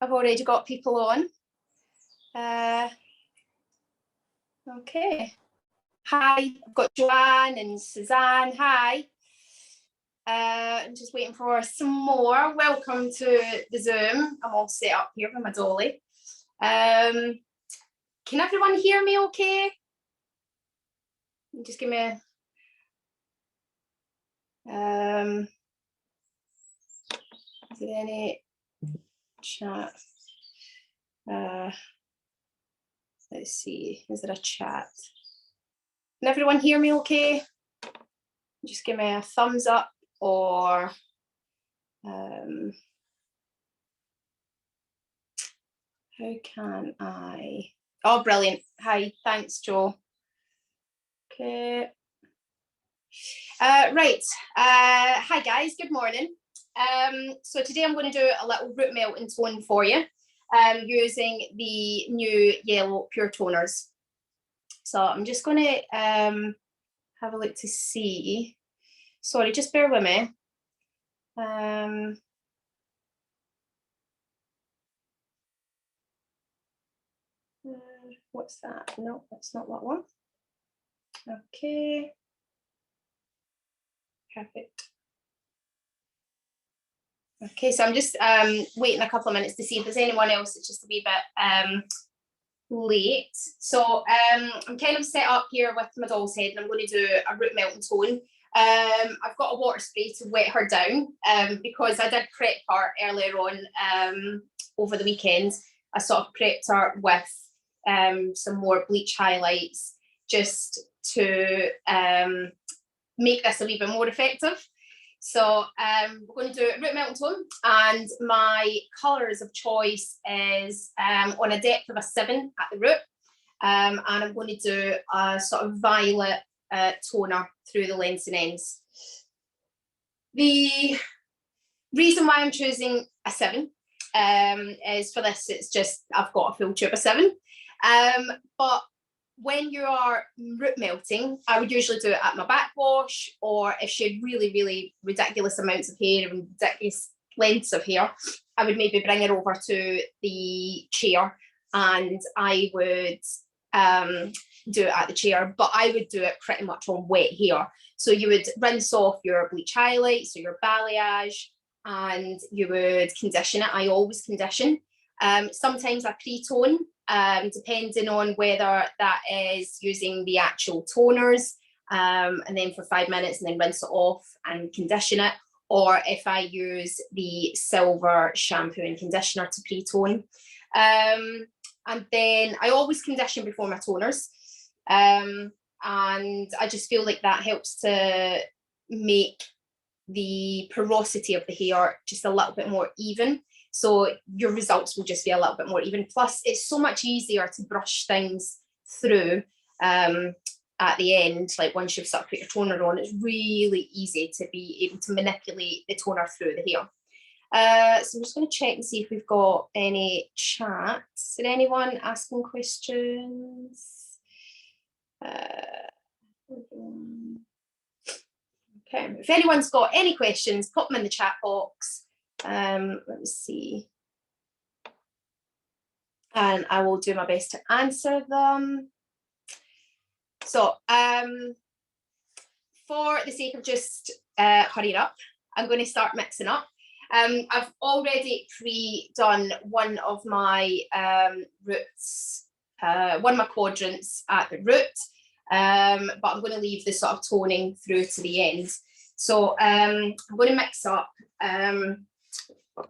I've already got people on. Okay. Hi, I've got Joanne and Suzanne. Hi. I'm just waiting for some more. Welcome to the Zoom. I'm all set up here with my dolly. Can everyone hear me okay? Just give me a... is there any chat? Let's see, is there a chat? Can everyone hear me okay? Just give me a thumbs up or how can I? Oh, brilliant. Hi, thanks, Joe. Okay. Right. Hi, guys. Good morning. So today I'm going to do a little root melt and tone for you using the new yellow pure toners. So I'm just going to have a look to see. Sorry, just bear with me. What's that? No, that's not that one. Okay. Perfect. Okay, so I'm just waiting a couple of minutes to see if there's anyone else that's just a wee bit late. So I'm kind of set up here with my doll's head and I'm going to do a root melt and tone. I've got a water spray to wet her down because I did prep her earlier on over the weekend. I sort of prepped her with some more bleach highlights just to make this a wee bit more effective. So we're going to do a root melt and tone, and my colours of choice is on a depth of a 7 at the root, and I'm going to do a sort of violet toner through the lengths and ends. The reason why I'm choosing a 7 is for this, it's just I've got a full tube of 7, but when you are root melting, I would usually do it at my backwash, or if she had really, really ridiculous amounts of hair and ridiculous lengths of hair, I would maybe bring her over to the chair and I would do it at the chair, but I would do it pretty much on wet hair. So you would rinse off your bleach highlights or your balayage and you would condition it. I always condition. Sometimes I pre-tone, depending on whether that is using the actual toners, and then for 5 minutes and then rinse it off and condition it, or if I use the silver shampoo and conditioner to pre-tone. And then I always condition before my toners, and I just feel like that helps to make the porosity of the hair just a little bit more even. So your results will just be a little bit more even. Plus, it's so much easier to brush things through at the end. Like once you've sort of put your toner on, it's really easy to be able to manipulate the toner through the hair. So I'm just going to check and see if we've got any chats. Is anyone asking questions? Okay, if anyone's got any questions, pop them in the chat box. Let me see. And I will do my best to answer them. So for the sake of just hurrying up, I'm going to start mixing up. I've already pre-done one of my roots, one of my quadrants at the root, but I'm going to leave the sort of toning through to the end. So I'm going to mix up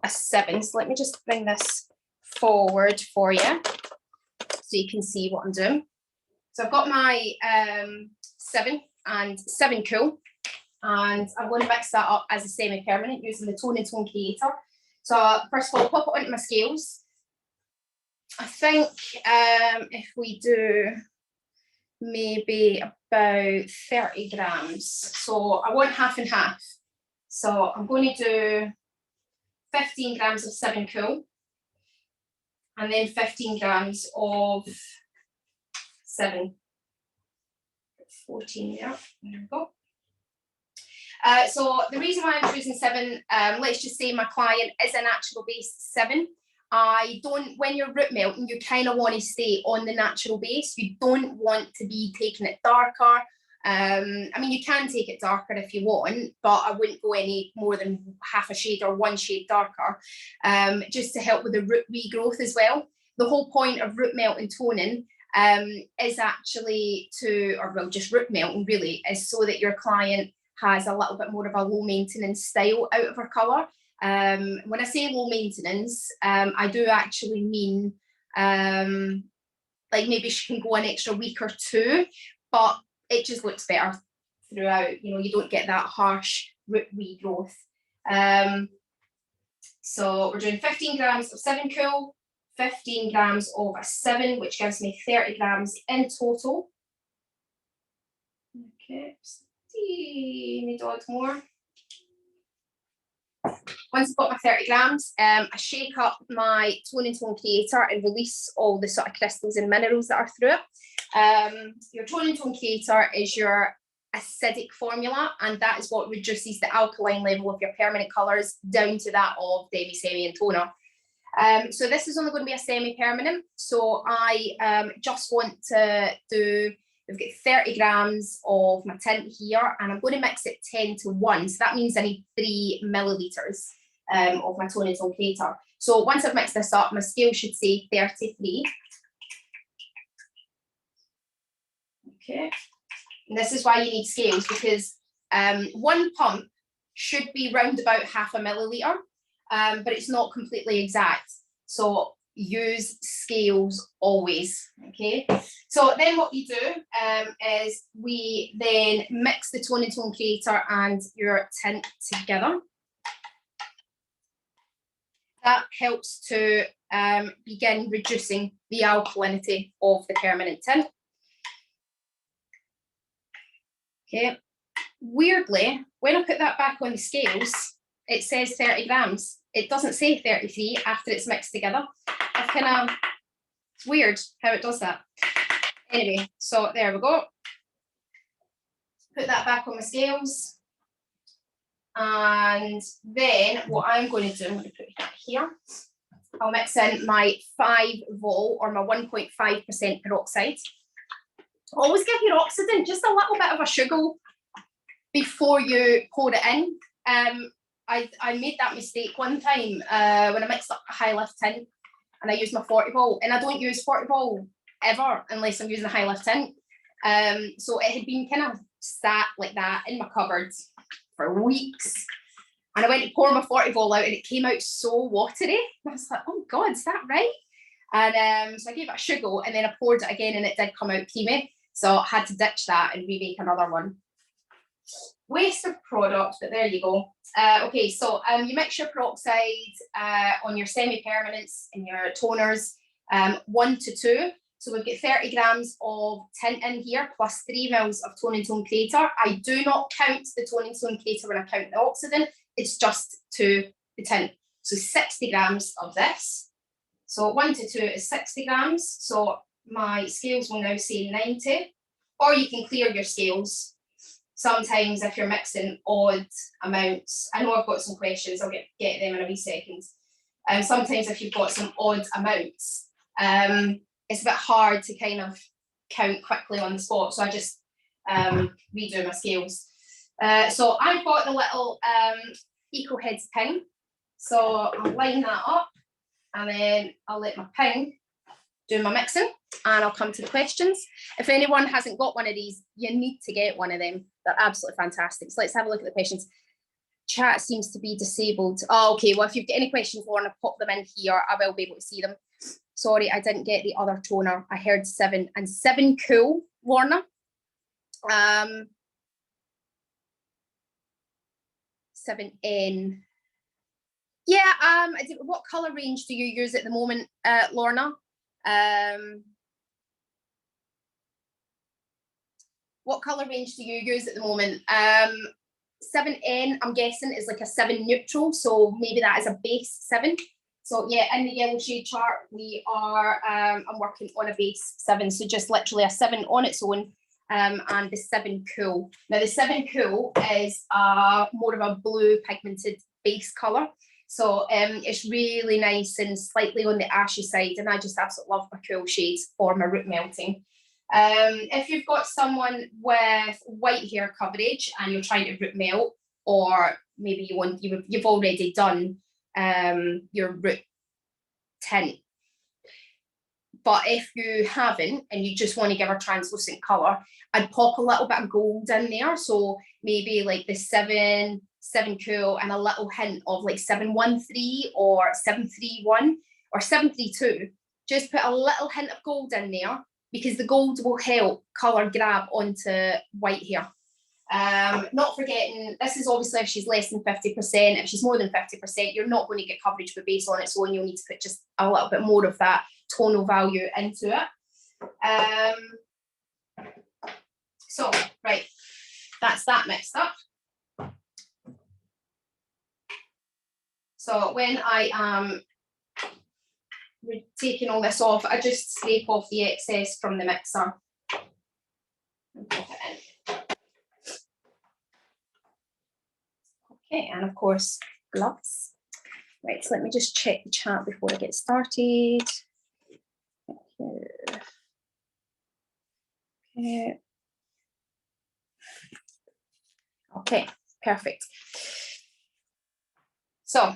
a 7. So let me just bring this forward for you so you can see what I'm doing. So I've got my 7 and 7 Cool, and I'm going to mix that up as a semi-permanent using the Tone and Tone Creator. So first of all, pop it onto my scales. I think if we do maybe about 30 grams, so I want half and half. So I'm going to do 15 grams of 7 Cool and then 15 grams of 7. 14 there we go. So the reason why I'm choosing 7, let's just say my client is a natural base 7 when you're root melting, you kind of want to stay on the natural base. You don't want to be taking it darker. I mean, you can take it darker if you want, but I wouldn't go any more than half a shade or one shade darker, just to help with the root regrowth as well. The whole point of root melt and toning is actually just root melting really, is so that your client has a little bit more of a low maintenance style out of her colour. When I say low maintenance, I do actually mean like maybe she can go an extra week or two, but it just looks better throughout. You know, you don't get that harsh root regrowth. So we're doing 15 grams of 7 Cool, 15 grams of a 7, which gives me 30 grams in total. Okay, teeny dot more. Once I've got my 30 grams, I shake up my Tone and Tone Creator and release all the sort of crystals and minerals that are through it. Your Tone and Tone Creator is your acidic formula, and that is what reduces the alkaline level of your permanent colours down to that of demi, semi and toner. So this is only going to be a semi-permanent, so I just want to do, we've got 30 grams of my tint here, and I'm going to mix it 10 to 1, so that means I need 3 millilitres of my Tone and Tone Creator. So once I've mixed this up, my scale should say 33. Okay, and this is why you need scales, because one pump should be round about half a milliliter, but it's not completely exact. So use scales always. Okay, so then what you do is we then mix the Tone and Tone Creator and your tint together. That helps to begin reducing the alkalinity of the permanent tint. Okay, weirdly, when I put that back on the scales, it says 30 grams. It doesn't say 33 after it's mixed together. I've kind of, it's weird how it does that. Anyway, so there we go. Put that back on the scales. And then what I'm going to do, I'm going to put it here. I'll mix in my 5 vol or my 1.5% peroxide. Always give your oxidant just a little bit of a sugar before you pour it in. I made that mistake one time when I mixed up a high lift tint and I used my 40 vol, and I don't use 40 vol ever unless I'm using a high lift tint. So it had been kind of sat like that in my cupboard for weeks, and I went to pour my 40 vol out and it came out so watery. I was like, oh God, is that right? And so I gave it a sugar and then I poured it again and it did come out creamy. So I had to ditch that and remake another one. Waste of product, but there you go. Okay, so you mix your peroxide on your semi-permanents and your toners, 1 to 2. So we've got 30 grams of tint in here, plus 3 mils of Tone and Tone Creator. I do not count the Tone and Tone Creator when I count the oxidant. It's just to the tint. So 60 grams of this. So 1 to 2 is 60 grams. So my scales will now say 90. Or you can clear your scales. Sometimes if you're mixing odd amounts, I know I've got some questions, I'll get them in a wee second. Sometimes if you've got some odd amounts, it's a bit hard to kind of count quickly on the spot, so I just redo my scales. So I've got the little Eco Heads ping, so I'll line that up and then I'll let my ping do my mixing and I'll come to the questions. If anyone hasn't got one of these, you need to get one of them. They're absolutely fantastic. So let's have a look at the questions. Chat seems to be disabled. Oh, okay, well, if you've got any questions, Lorna, pop them in here. I will be able to see them. Sorry, I didn't get the other toner. I heard 7 and 7 Cool, Lorna. 7N. Yeah, what colour range do you use at the moment, Lorna? What colour range do you use at the moment? 7N, I'm guessing, is like a 7 neutral, so maybe that is a base 7. So yeah, in the yellow shade chart, we are, I'm working on a base 7, so just literally a 7 on its own, and the 7 Cool. Now the 7 Cool is more of a blue pigmented base colour. So it's really nice and slightly on the ashy side, and I just absolutely love my cool shades for my root melting. If you've got someone with white hair coverage and you're trying to root melt, or maybe you've already done your root tint, but if you haven't and you just want to give a translucent colour, I'd pop a little bit of gold in there. So maybe like the 7 Cool and a little hint of like 713 or 731 or 732. Just put a little hint of gold in there, because the gold will help colour grab onto white hair. Not forgetting, this is obviously if she's less than 50%. If she's more than 50%, you're not going to get coverage with base on its own. You'll need to put just a little bit more of that tonal value into it. So, right, that's that mixed up. So when I am taking all this off, I just scrape off the excess from the mixer and pop it in. Okay, and of course, gloves. Right, so let me just check the chat before I get started. Okay. Okay, perfect. So,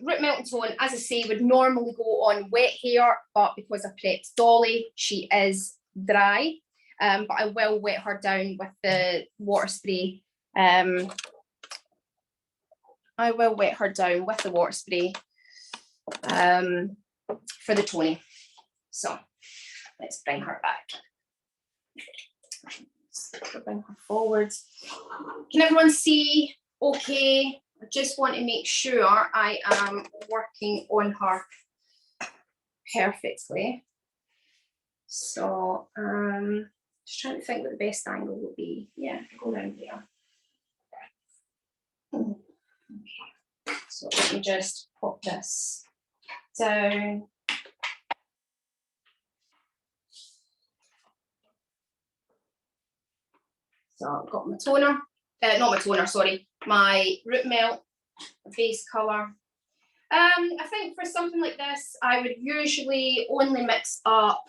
root melting tone, as I say, would normally go on wet hair, but because I prepped Dolly, she is dry. But I will wet her down with the water spray. I will wet her down with the water spray for the toning. So let's bring her back. Bring her forward. Can everyone see okay? I just want to make sure I am working on her perfectly. So just trying to think what the best angle will be. Yeah, go around here. Okay. So let me just pop this down. So I've got my toner, not my toner, sorry, my root melt, base colour. I think for something like this, I would usually only mix up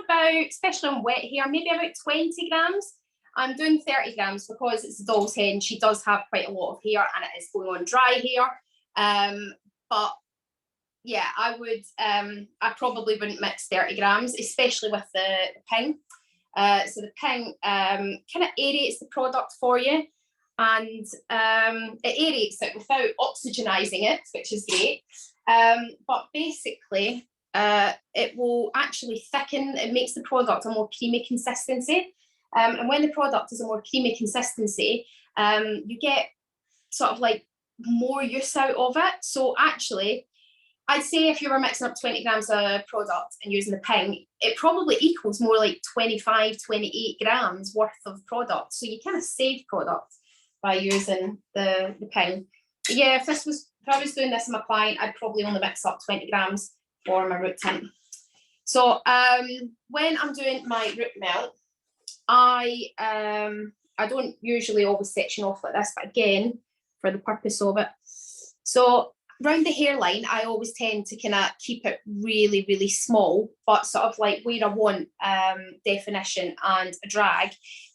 about, especially on wet hair, maybe about 20 grams. I'm doing 30 grams because it's a doll's head and she does have quite a lot of hair and it is going on dry hair. But yeah, I would, I probably wouldn't mix 30 grams, especially with the ping. So the ping kind of aerates the product for you, and it aerates it without oxygenizing it, which is great. But basically, it will actually thicken, it makes the product a more creamy consistency. And when the product is a more creamy consistency, you get sort of like more use out of it. So actually, I'd say if you were mixing up 20 grams of product and using the ping, it probably equals more like 25, 28 grams worth of product. So you kind of save product by using the ping. But yeah, if I was doing this in my client, I'd probably only mix up 20 grams for my root tint. So when I'm doing my root melt, I don't usually always section off like this, but again, for the purpose of it. So around the hairline, I always tend to kind of keep it really, really small, but sort of like where I want definition and a drag,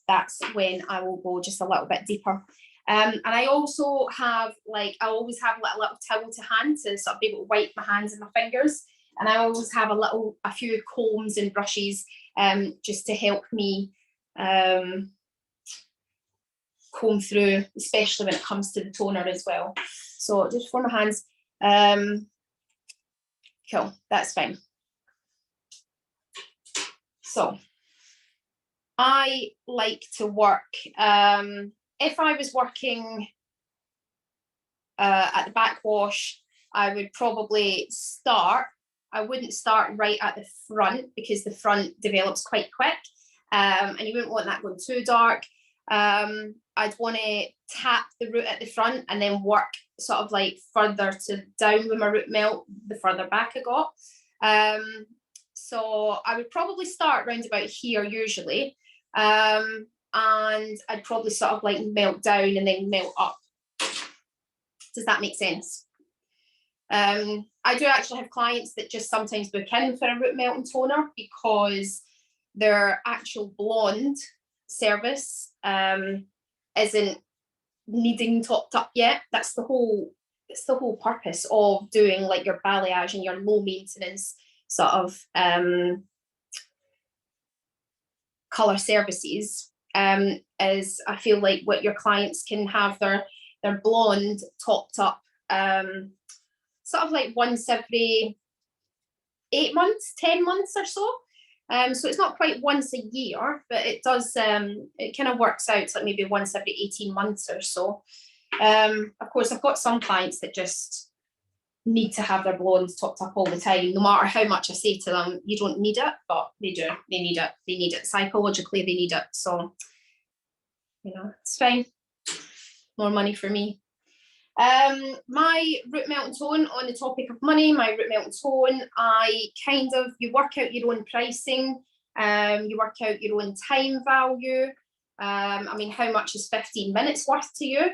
that's when I will go just a little bit deeper. And I also have I always have a little towel to hand to sort of be able to wipe my hands and my fingers. And I always have a few combs and brushes just to help me comb through, especially when it comes to the toner as well. So just for my hands, cool, that's fine. So I like to work, if I was working at the backwash, I would probably I wouldn't start right at the front because the front develops quite quick, and you wouldn't want that going too dark. I'd want to tap the root at the front and then work sort of like further to down with my root melt the further back I got. So I would probably start round about here usually, and I'd probably sort of like melt down and then melt up. Does that make sense? I do actually have clients that just sometimes book in for a root melting toner because their actual blonde service isn't needing topped up yet. That's the whole purpose of doing like your balayage and your low maintenance sort of colour services, is I feel like what your clients can have their blonde topped up sort of like once every 8 months, 10 months or so. So it's not quite once a year, but it does, it kind of works out like maybe once every 18 months or so. Of course, I've got some clients that just need to have their blondes topped up all the time, no matter how much I say to them, you don't need it, but they do, they need it. They need it psychologically, they need it. So, you know, it's fine. More money for me. My root melting tone, on the topic of money, my root melting tone, you work out your own pricing, you work out your own time value. I mean, how much is 15 minutes worth to you?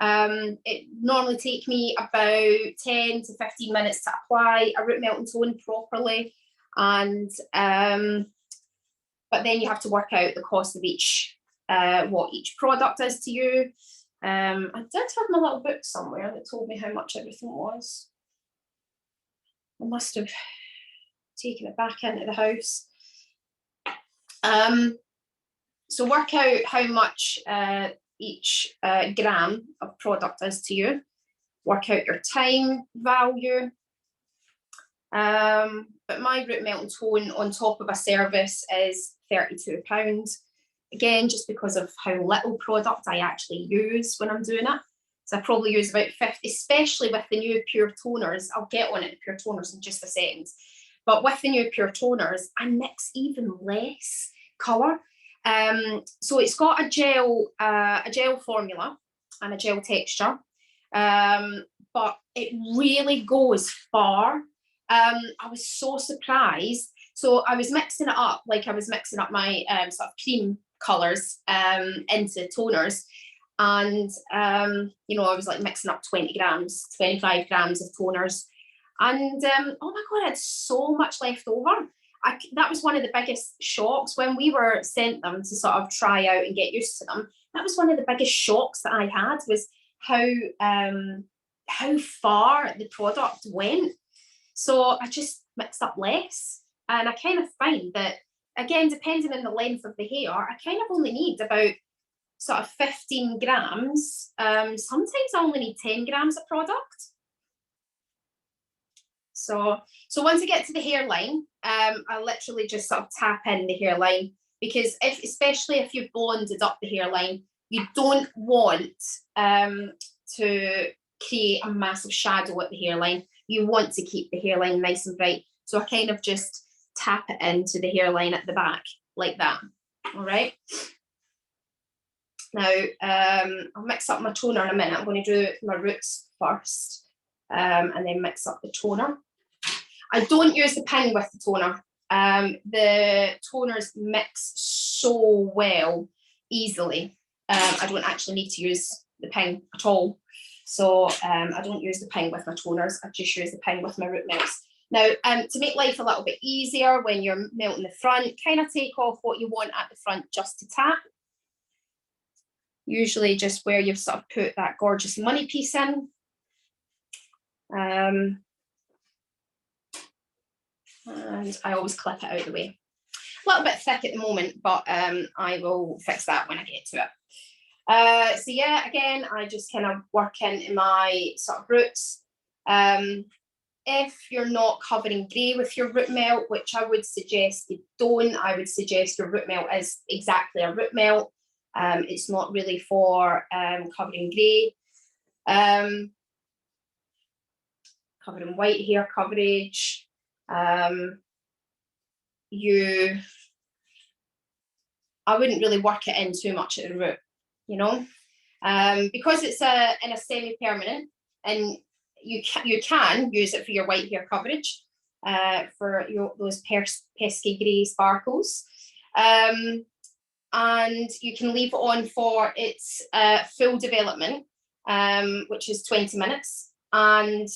It normally takes me about 10 to 15 minutes to apply a root melting tone properly, and but then you have to work out the cost of each, what each product is to you. I did have my little book somewhere that told me how much everything was. I must have taken it back into the house. So work out how much each gram of product is to you. Work out your time value. But my root melting tone on top of a service is £32. Again, just because of how little product I actually use when I'm doing it. So I probably use about 50, especially with the new pure toners. I'll get on it, the pure toners, in just a second. But with the new pure toners, I mix even less colour. So it's got a gel formula and a gel texture, but it really goes far. I was so surprised. So I was mixing it up like I was mixing up my sort of cream colours into toners, and you know, I was like mixing up 20 grams, 25 grams of toners, and oh my god, I had so much left over. That was one of the biggest shocks when we were sent them to sort of try out and get used to them. That was one of the biggest shocks that I had, was how far the product went. So I just mixed up less, and I kind of find that, again, depending on the length of the hair, I kind of only need about sort of 15 grams. Sometimes I only need 10 grams of product. So once I get to the hairline, I literally just sort of tap in the hairline, because especially if you've blonded up the hairline, you don't want to create a massive shadow at the hairline. You want to keep the hairline nice and bright. So I kind of just tap it into the hairline at the back like that. All right. Now, I'll mix up my toner in a minute. I'm going to do my roots first, and then mix up the toner. I don't use the ping with the toner. The toners mix so well easily. I don't actually need to use the ping at all. So I don't use the ping with my toners. I just use the ping with my root melts. Now, to make life a little bit easier when you're melting the front, kind of take off what you want at the front just to tap. Usually just where you've sort of put that gorgeous money piece in. And I always clip it out of the way. A little bit thick at the moment, but I will fix that when I get to it. So yeah, again, I just kind of work into my sort of roots. If you're not covering grey with your root melt, which I would suggest you don't, I would suggest your root melt is exactly a root melt. It's not really for covering grey. Covering white hair coverage. I wouldn't really work it in too much at the root, you know, because it's in a semi-permanent, and you can use it for your white hair coverage, for those pesky grey sparkles, and you can leave it on for its full development, which is 20 minutes, And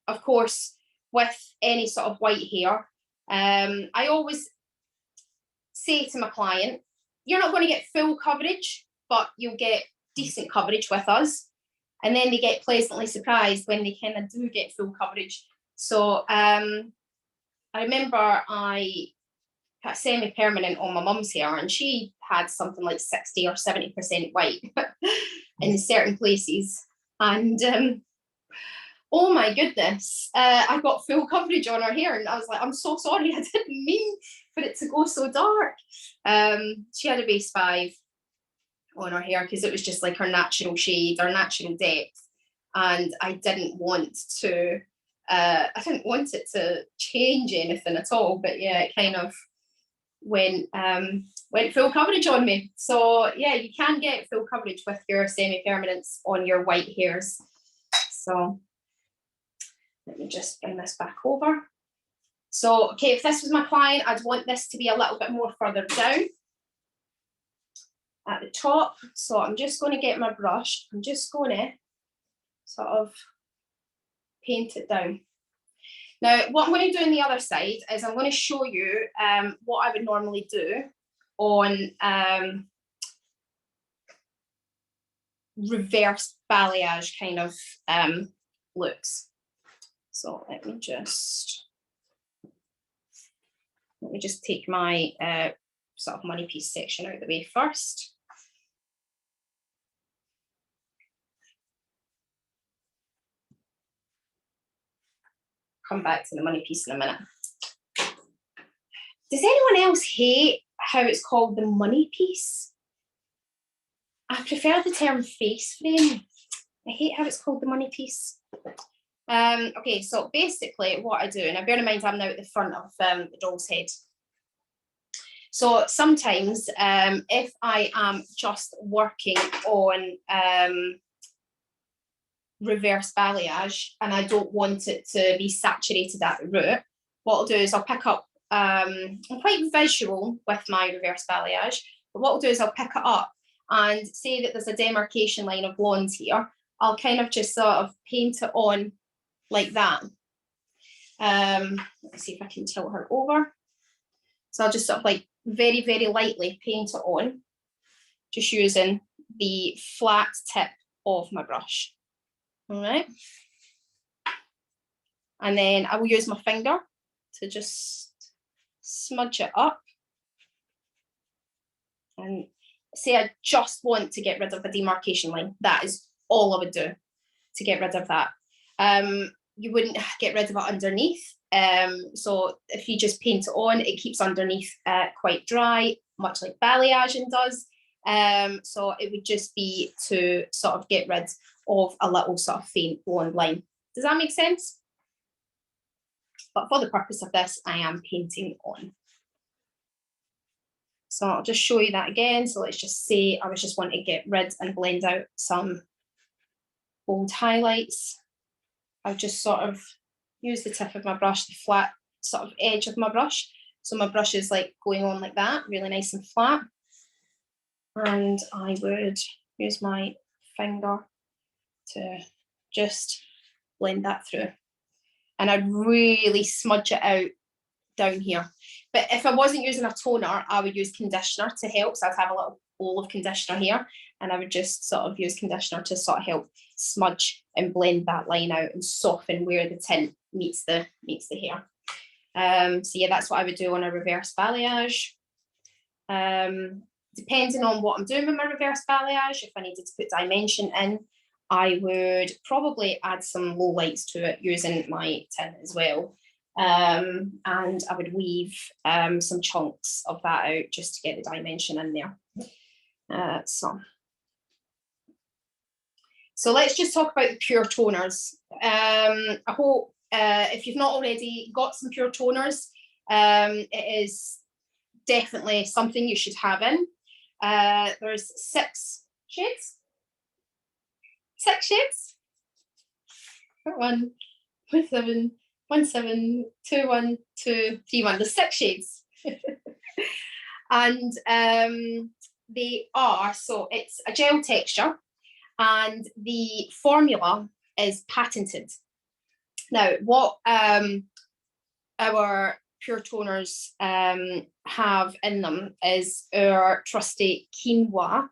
of course, with any sort of white hair, I always say to my client, you're not going to get full coverage, but you'll get decent coverage with us. And then they get pleasantly surprised when they kind of do get full coverage. So I remember I put semi-permanent on my mum's hair, and she had something like 60 or 70% white in certain places. And oh my goodness, I got full coverage on her hair, and I was like, I'm so sorry, I didn't mean for it to go so dark. She had a base 5 on her hair because it was just like her natural shade, her natural depth, and I didn't want it to change anything at all. But yeah, it kind of went full coverage on me. So yeah, you can get full coverage with your semi-permanents on your white hairs. So let me just bring this back over. So okay, if this was my client, I'd want this to be a little bit more further down at the top. So I'm just going to get my brush. I'm just going to sort of paint it down. Now, what I'm going to do on the other side is I'm going to show you what I would normally do on reverse balayage kind of looks. So let me just take my sort of money piece section out of the way first. Come back to the money piece in a minute. Does anyone else hate how it's called the money piece? I prefer the term face frame. I hate how it's called the money piece. Okay, so basically what I do, now bear in mind I'm now at the front of the doll's head. So sometimes if I am just working on reverse balayage and I don't want it to be saturated at the root, what I'll do is I'll pick up, I'm quite visual with my reverse balayage, but what I'll do is I'll pick it up and say that there's a demarcation line of blonde here. I'll kind of just sort of paint it on like that. Let's see if I can tilt her over. So I'll just sort of like very, very lightly paint it on, just using the flat tip of my brush. All right. And then I will use my finger to just smudge it up. And say I just want to get rid of the demarcation line. That is all I would do to get rid of that. You wouldn't get rid of it underneath. So if you just paint it on, it keeps underneath quite dry, much like balayage does. So it would just be to sort of get rid of a little sort of faint blonde line. Does that make sense? But for the purpose of this, I am painting on. So I'll just show you that again. So let's just say I was just wanting to get rid and blend out some bold highlights. I'll just sort of use the tip of my brush, the flat sort of edge of my brush. So my brush is like going on like that, really nice and flat. And I would use my finger to just blend that through. And I'd really smudge it out down here. But if I wasn't using a toner, I would use conditioner to help. So I'd have a little bowl of conditioner here, and I would just sort of use conditioner to sort of help smudge and blend that line out and soften where the tint meets the hair. So yeah, that's what I would do on a reverse balayage. Depending on what I'm doing with my reverse balayage, if I needed to put dimension in, I would probably add some low lights to it using my tint as well. And I would weave some chunks of that out just to get the dimension in there. So let's just talk about the pure toners. I hope if you've not already got some pure toners, it is definitely something you should have in. There's 6 shades. 6 shades. 1, 7, 1, 7, 2, 1, 2, 3, 1. There's 6 shades. And they are, so it's a gel texture, and the formula is patented. Now, what our pure toners have in them is our trusty quinoa.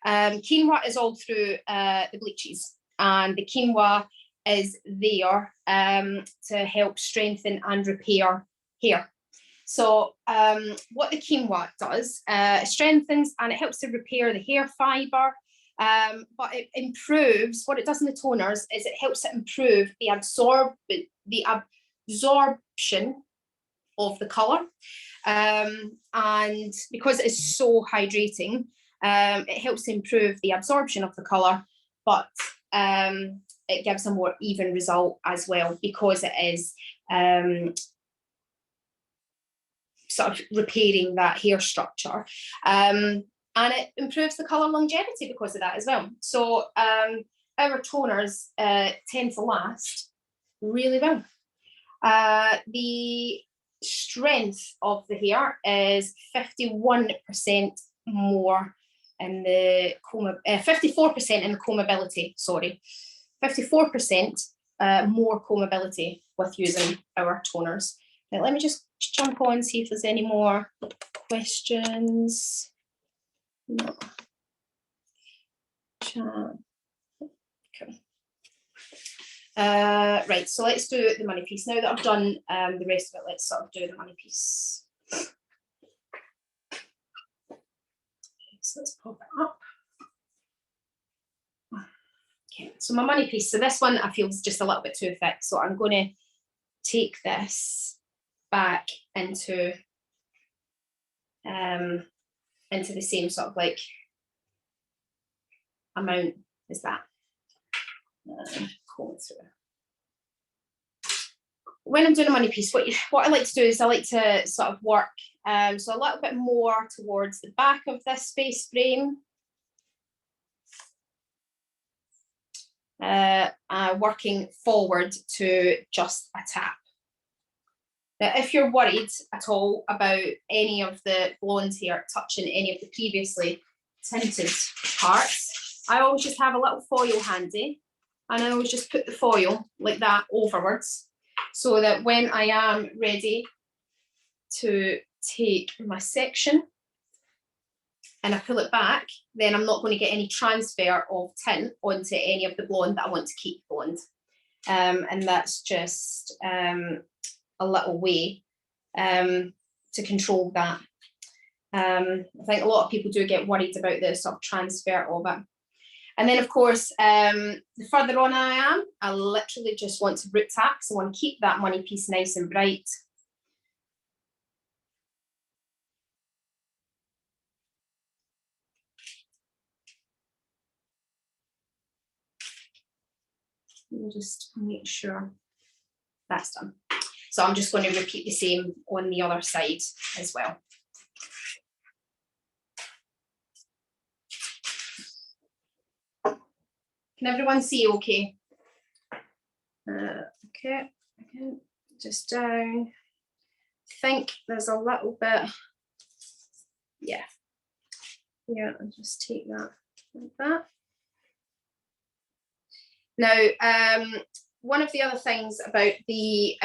Quinoa is all through the bleaches, and the quinoa is there to help strengthen and repair hair. So what the quinoa does, it strengthens and it helps to repair the hair fibre, but it improves, what it does in the toners is it helps to improve the absorption of the colour, and because it is so hydrating, it helps to improve the absorption of the colour, but it gives a more even result as well, because it is sort of repairing that hair structure, and it improves the colour longevity because of that as well. So our toners tend to last really well. The strength of the hair is 51% more in the comb, 54% in the combability, sorry, 54% more combability with using our toners. Now, let me just jump on and see if there's any more questions. No. Okay. Right, so let's do the money piece. Now that I've done the rest of it, let's sort of do the money piece. So let's pop it up. Okay, so my money piece. So this one I feel is just a little bit too thick, so I'm going to take this back into the same sort of like amount as that. When I'm doing a money piece, what I like to do is I like to sort of work so a little bit more towards the back of this space frame, working forward to just a tap. Now, if you're worried at all about any of the blonde hair touching any of the previously tinted parts, I always just have a little foil handy, and I always just put the foil like that overwards, so that when I am ready to take my section and I pull it back, then I'm not going to get any transfer of tint onto any of the blonde that I want to keep blonde. And that's just a little way to control that. I think a lot of people do get worried about the sort of transfer of it. And then, of course, the further on I am, I literally just want to root tack. So I want to keep that money piece nice and bright. We'll just make sure that's done. So I'm just going to repeat the same on the other side as well. Can everyone see okay? Okay, just down. I think there's a little bit, yeah. Yeah, I'll just take that like that. Now, one of the other things about the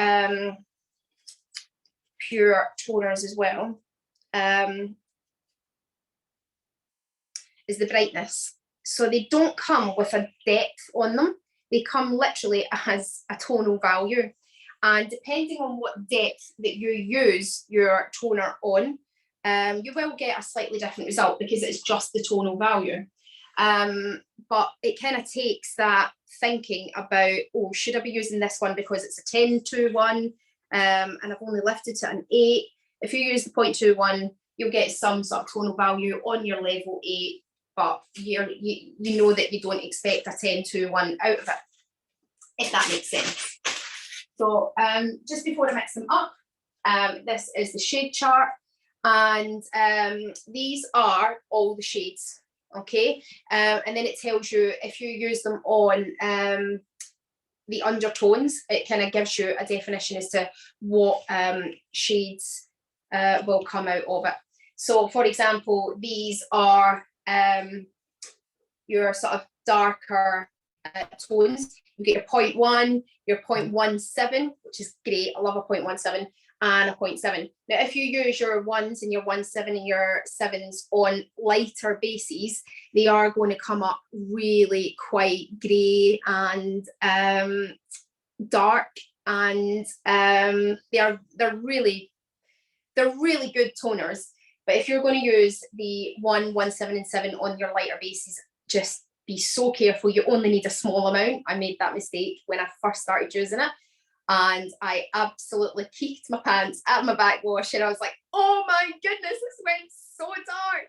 pure toners as well is the brightness. So they don't come with a depth on them. They come literally as a tonal value. And depending on what depth that you use your toner on, you will get a slightly different result because it's just the tonal value. But it kind of takes that thinking about, oh, should I be using this one because it's a 10-to-1 and I've only lifted to an 8. If you use the 0.21, you'll get some sort of tonal value on your level 8, but you know that you don't expect a 10-to-1 out of it, if that makes sense. So just before I mix them up, this is the shade chart, and these are all the shades, okay? And then it tells you if you use them on the undertones, it kind of gives you a definition as to what shades will come out of it. So for example, these are your sort of darker tones. You get your 0.1, your 0.17, which is great. I love a 0.17 and a 0.7. Now, if you use your 1s and your 1.7 and your 7s on lighter bases, they are going to come up really quite grey and dark, and they're really good toners. But if you're going to use the 1, 1.7 and 7 on your lighter bases, just be so careful. You only need a small amount. I made that mistake when I first started using it, and I absolutely peaked my pants at my backwash, and I was like, oh my goodness, this went so dark.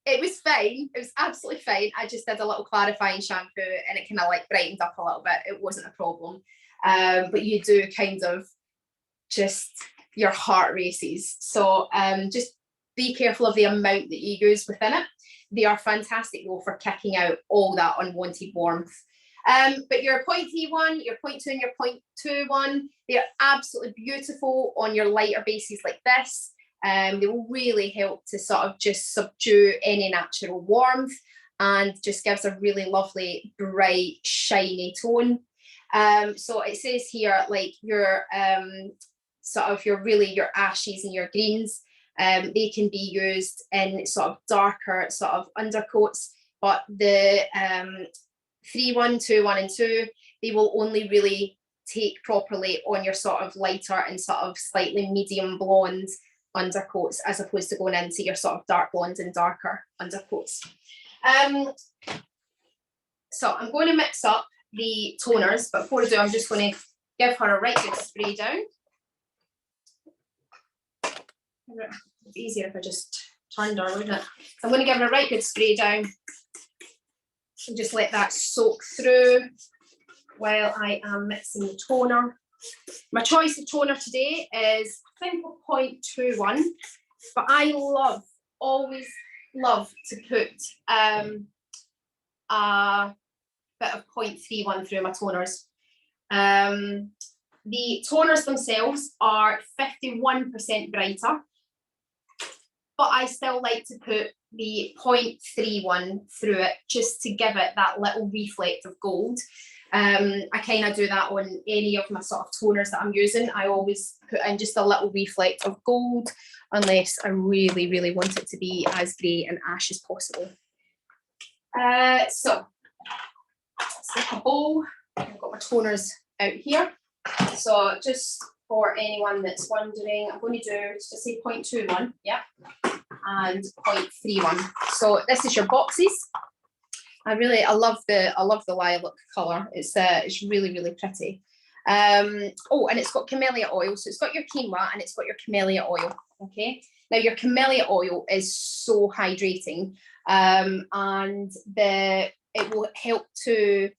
It was fine. It was absolutely fine. I just did a little clarifying shampoo and it kind of like brightened up a little bit. It wasn't a problem. But you do kind of just, your heart races. So just be careful of the amount that you use within it. They are fantastic though for kicking out all that unwanted warmth. But your 0.31, your 0.2 and your 0.21, they're absolutely beautiful on your lighter bases like this. They will really help to sort of just subdue any natural warmth and just gives a really lovely, bright, shiny tone. So it says here, like your sort of your ashes and your greens, they can be used in sort of darker sort of undercoats, but the 3-1, 2-1 and 2, they will only really take properly on your sort of lighter and sort of slightly medium blonde undercoats, as opposed to going into your sort of dark blonde and darker undercoats. So I'm going to mix up the toners, but before I do, I'm just going to give her a right good spray down. It's easier if I just turned her, wouldn't it? So I'm going to give her a right good spray down and just let that soak through while I am mixing the toner. My choice of toner today is, I think, 0.21, but I always love to put a bit of 0.31 through my toners. The toners themselves are 51% brighter, but I still like to put the 0.31 through it just to give it that little reflect of gold. I kind of do that on any of my sort of toners that I'm using. I always put in just a little reflect of gold, unless I really, really want it to be as grey and ash as possible. So let's take a bowl. I've got my toners out here. So just for anyone that's wondering, I'm going to do, just say 0.21, yeah, and 0.31. So this is your boxes. I love the lilac colour. It's really, really pretty. Oh, and it's got camellia oil. So it's got your quinoa and it's got your camellia oil. Okay. Now your camellia oil is so hydrating, and it will help to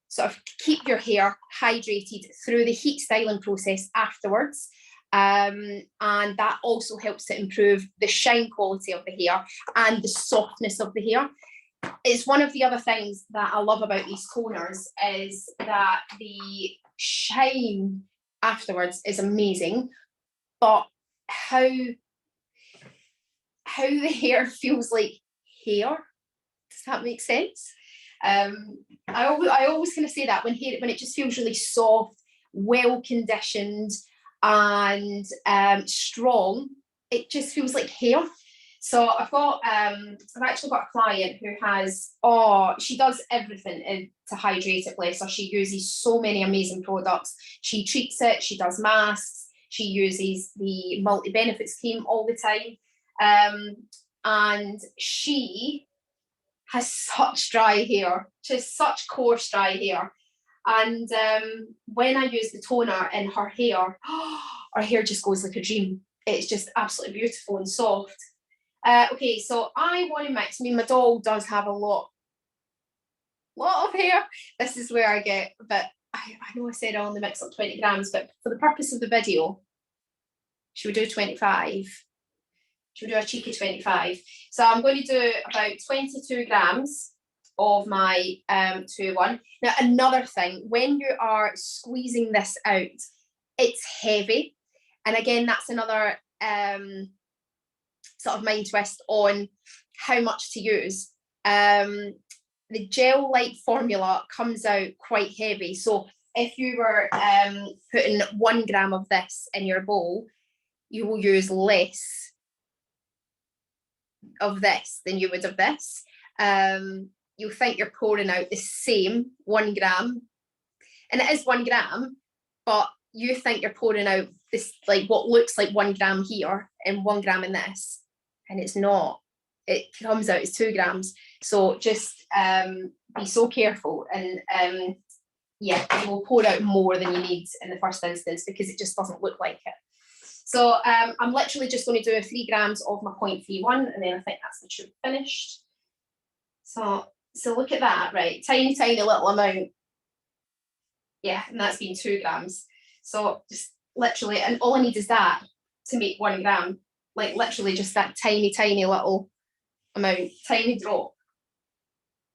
sort of keep your hair hydrated through the heat styling process afterwards. And that also helps to improve the shine quality of the hair and the softness of the hair. It's one of the other things that I love about these toners is that the shine afterwards is amazing, but how the hair feels like hair. Does that make sense? I always kind of say that when it just feels really soft, well conditioned, and strong, it just feels like hair. So I've actually got a client who has, she does everything to hydrate it, bless her. She uses so many amazing products. She treats it, she does masks, she uses the multi-benefits cream all the time. And she has such dry hair, just such coarse dry hair. And when I use the toner in her hair just goes like a dream. It's just absolutely beautiful and soft. Okay, so I want to mix. I mean, my doll does have a lot of hair. This is where I get a bit, I know I said I only mix up 20 grams, but for the purpose of the video, should we do 25? Should we do a cheeky 25? So I'm going to do about 22 grams of my 2-1. Now, another thing, when you are squeezing this out, it's heavy. And again, that's another sort of mind twist on how much to use. the gel-like formula comes out quite heavy. So if you were putting 1 gram of this in your bowl, you will use less of this than you would of this. You'll think you're pouring out the same 1 gram, and it is 1 gram, but you think you're pouring out this, like what looks like 1 gram here and 1 gram in this, and it's not. It comes out as 2 grams. So just be so careful, and yeah, you will pour out more than you need in the first instance because it just doesn't look like it. So I'm literally just going to do 3 grams of my 0.31, and then I think that's the tube finished. So look at that, right? Tiny little amount. Yeah, and that's been 2 grams. So just literally, and all I need is that to make 1 gram. Like literally just that tiny little amount, tiny drop.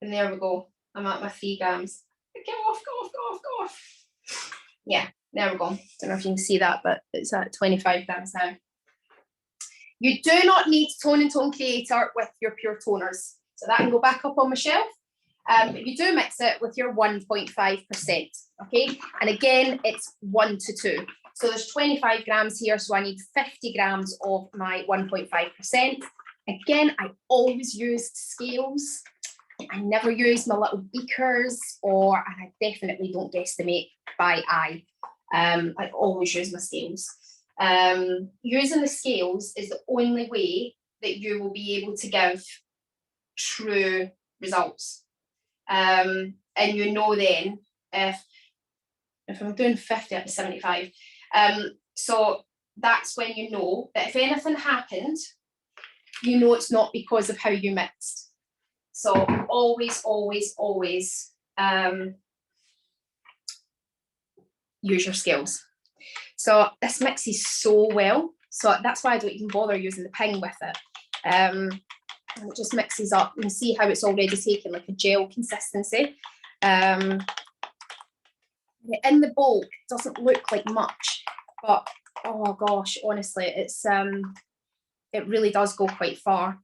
And there we go. I'm at my 3 grams. Go off. Yeah, there we go. Don't know if you can see that, but it's at 25 grams now. You do not need Tone and Tone Creator with your pure toners. So that can go back up on my shelf. But you do mix it with your 1.5%, okay? And again, it's 1 to 2. So there's 25 grams here, so I need 50 grams of my 1.5%. Again, I always used scales. I never use my little beakers, and I definitely don't guesstimate by eye. I always use my scales. Using the scales is the only way that you will be able to give true results. And you know then if I'm doing 50 up to 75. So that's when you know that if anything happened, you know it's not because of how you mixed. So always use your scales. So this mixes so well. So that's why I don't even bother using the ping with it. And it just mixes up. You can see how it's already taken like a gel consistency. In the bowl, it doesn't look like much, but oh gosh, honestly, it's it really does go quite far.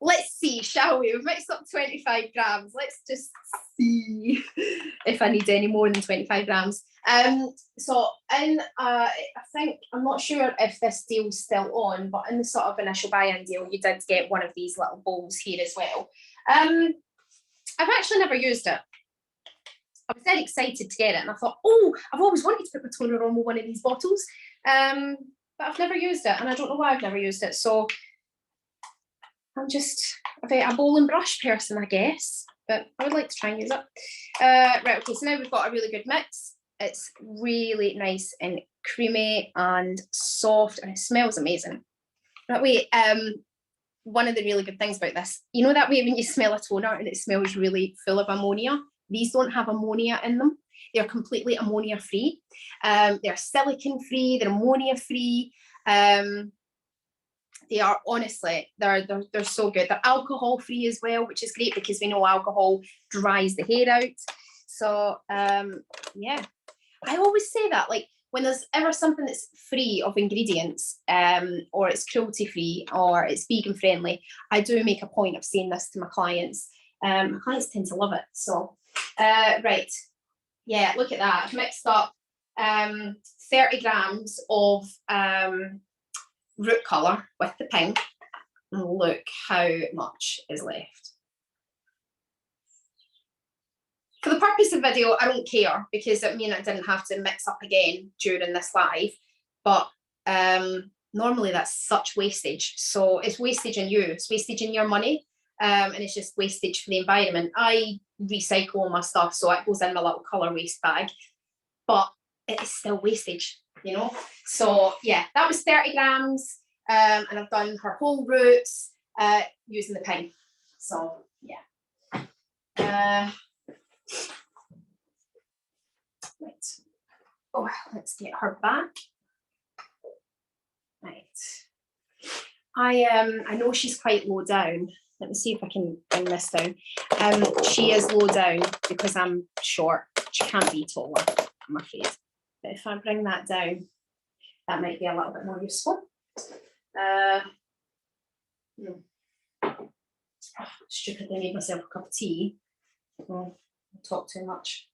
Let's see, shall we? We've mixed up 25 grams. Let's just see if I need any more than 25 grams. So in, I think, I'm not sure if this deal's still on, but in the sort of initial buy-in deal, you did get one of these little bowls here as well. I've actually never used it. I was very excited to get it, and I thought, oh, I've always wanted to put my toner on with one of these bottles, but I've never used it, and I don't know why I've never used it. So I'm just a bowl and brush person, I guess, but I would like to try and use it. Right, okay, so now we've got a really good mix. It's really nice and creamy and soft, and it smells amazing. That way, one of the really good things about this, you know that way when you smell a toner and it smells really full of ammonia? These don't have ammonia in them. They're completely ammonia free. They're silicone free, they're ammonia free. They are honestly, they're so good. They're alcohol free as well, which is great because we know alcohol dries the hair out. So yeah, I always say that, like when there's ever something that's free of ingredients, or it's cruelty free or it's vegan friendly, I do make a point of saying this to my clients. My clients tend to love it. So right, yeah, look at that. I've mixed up 30 grams of root colour with the pink, and look how much is left. For the purpose of video, I don't care because it means I didn't have to mix up again during this live, but normally that's such wastage. So it's wastage in you, it's wastage in your money, and it's just wastage for the environment. I recycle all my stuff, so it goes in my little colour waste bag, but it is still wastage, you know? So yeah, that was 30 grams, and I've done her whole roots using the pink. So yeah. Right. Oh, let's get her back. Right. I know she's quite low down. Let me see if I can bring this down. She is low down because I'm short. She can't be taller, I'm afraid. But if I bring that down, that might be a little bit more useful. Stupidly made myself a cup of tea. Oh, I talk too much.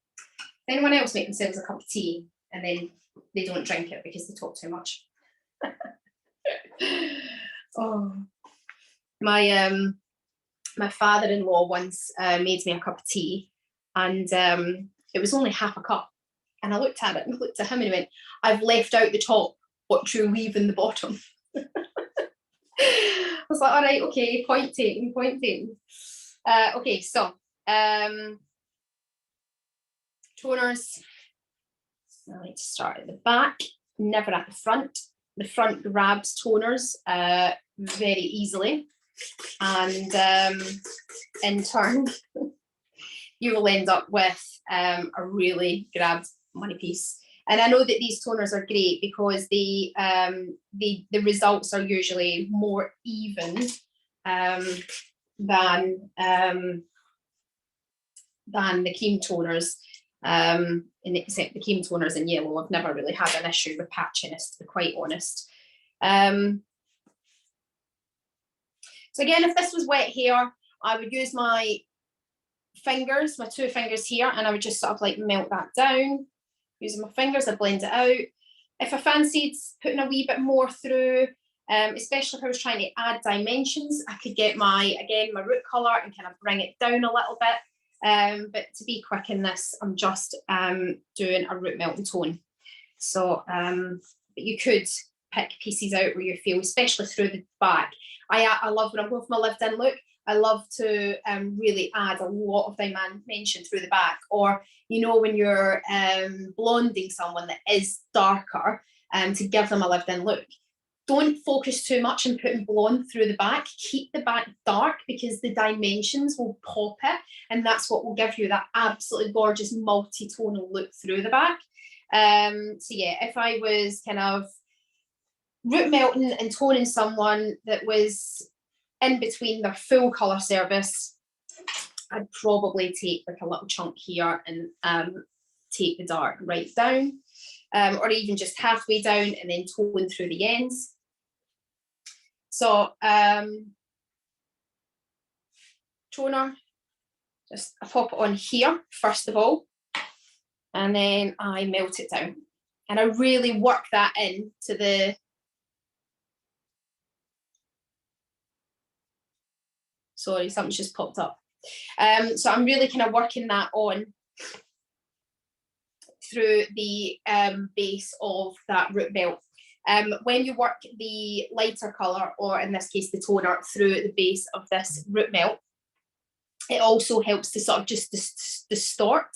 Anyone else make themselves a cup of tea and then they don't drink it because they talk too much? Oh, my father-in-law once made me a cup of tea, and it was only half a cup. And I looked at it and looked at him and he went, "I've left out the top. What you're leaving the bottom." I was like, all right, okay, point taken, point taken. Okay, so toners. I like to start at the back, never at the front. The front grabs toners very easily, and in turn, you will end up with a really grabbed money piece. And I know that these toners are great because the results are usually more even than the cream toners. Except the cream toners in yellow, I've never really had an issue with patchiness, to be quite honest. So again, if this was wet hair, I would use my fingers, my 2 fingers here, and I would just sort of like melt that down. Using my fingers, I blend it out. If I fancied putting a wee bit more through, especially if I was trying to add dimensions, I could get my root colour and kind of bring it down a little bit. But to be quick in this, I'm just doing a root melt and tone. So but you could pick pieces out where you feel, especially through the back. I love, when I'm going for my lived-in look, I love to really add a lot of dimension through the back. Or, you know, when you're blonding someone that is darker, to give them a lived-in look. Don't focus too much on putting blonde through the back. Keep the back dark because the dimensions will pop it, and that's what will give you that absolutely gorgeous multi-tonal look through the back. So yeah, if I was kind of root melting and toning someone that was in between their full colour service, I'd probably take like a little chunk here and take the dark right down, or even just halfway down and then tone through the ends. So toner, just I pop it on here first of all, and then I melt it down, and I really work that in to the sorry, something's just popped up. So I'm really kind of working that on through the base of that root melt. When you work the lighter colour, or in this case the toner, through the base of this root melt, it also helps to sort of just distort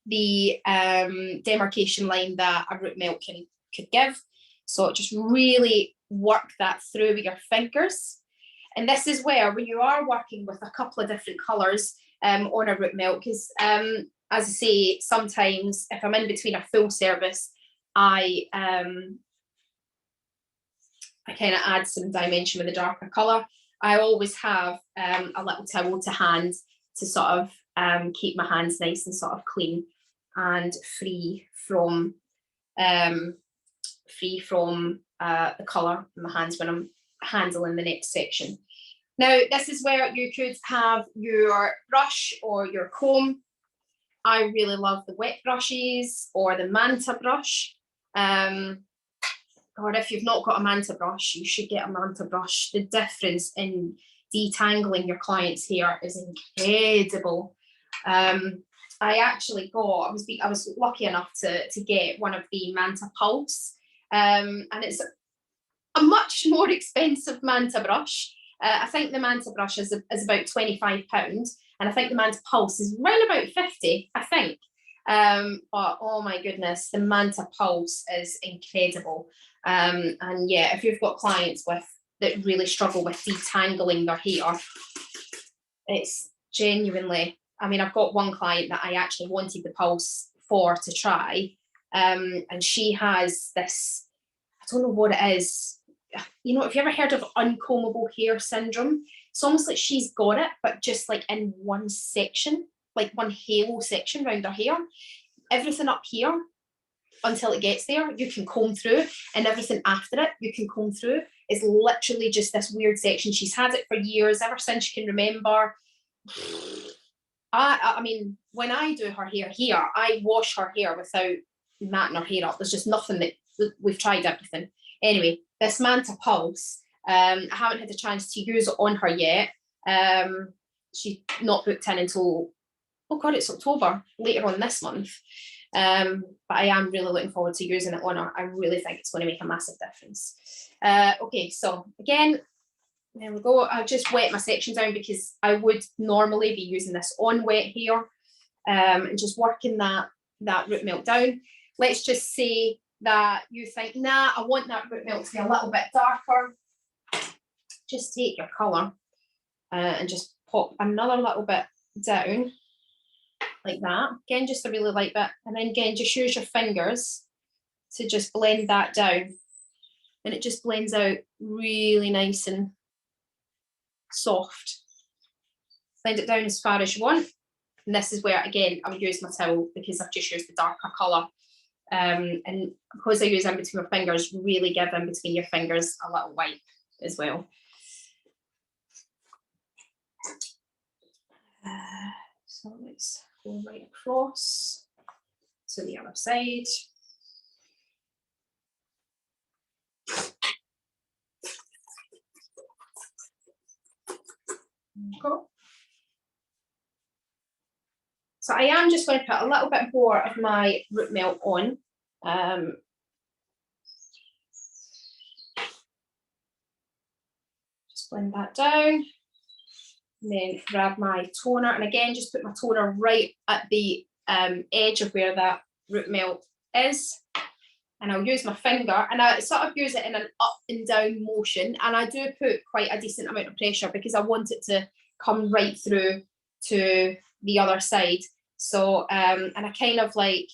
the demarcation line that a root melt could give. So just really work that through with your fingers. And this is where, when you are working with a couple of different colours on a root melt, because as I say, sometimes if I'm in between a full service, I kind of add some dimension with a darker colour. I always have a little towel to hand to sort of keep my hands nice and sort of clean and free from the colour in my hands when I'm handling the next section. Now, this is where you could have your brush or your comb. I really love the wet brushes or the Manta brush. Or if you've not got a Manta brush, you should get a Manta brush. The difference in detangling your client's hair is incredible. I actually got, I was lucky enough to get one of the Manta Pulse, and it's a much more expensive Manta brush. I think the Manta brush is about £25, and I think the Manta Pulse is around about 50, I think. But oh my goodness, the Manta Pulse is incredible. And yeah, if you've got clients that really struggle with detangling their hair, it's genuinely, I mean, I've got one client that I actually wanted the Pulse for to try, and she has this, I don't know what it is, you know, have you ever heard of uncombable hair syndrome? It's almost like she's got it, but just like in one section, like one halo section around her hair. Everything up here, until it gets there, you can comb through, and everything after it, you can comb through. is literally just this weird section. She's had it for years, ever since she can remember. I mean, when I do her hair here, I wash her hair without matting her hair up. There's just nothing that, we've tried everything. Anyway, this Manta Pulse, I haven't had a chance to use it on her yet. She's not booked in until, oh God, it's October, later on this month. But I am really looking forward to using it on her. I really think it's going to make a massive difference. Okay, so again, there we go. I'll just wet my section down because I would normally be using this on wet hair, and just working that root milk down. Let's just say that you think, nah, I want that root milk to be a little bit darker. Just take your colour and just pop another little bit down like that. Again, just a really light bit. And then again, just use your fingers to just blend that down. And it just blends out really nice and soft. Blend it down as far as you want. And this is where, again, I would use my towel because I've just used the darker colour. And because I use in between my fingers, really give in between your fingers a little wipe as well. So let's go right across to the other side. Go. So I am just going to put a little bit more of my root milk on. Just blend that down. And then grab my toner, and again, just put my toner right at the edge of where that root milk is. And I'll use my finger, and I sort of use it in an up and down motion. And I do put quite a decent amount of pressure because I want it to come right through to the other side. So, and I kind of like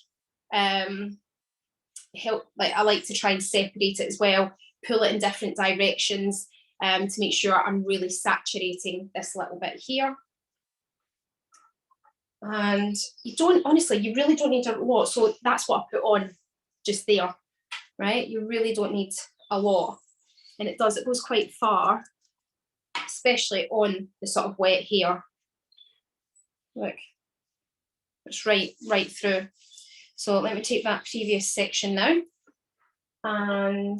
help, like I like to try and separate it as well, pull it in different directions to make sure I'm really saturating this little bit here. And you don't, honestly, you really don't need a lot. So that's what I put on just there, right? You really don't need a lot. And it goes quite far, especially on the sort of wet hair. Look, it's right through. So let me take that previous section now, and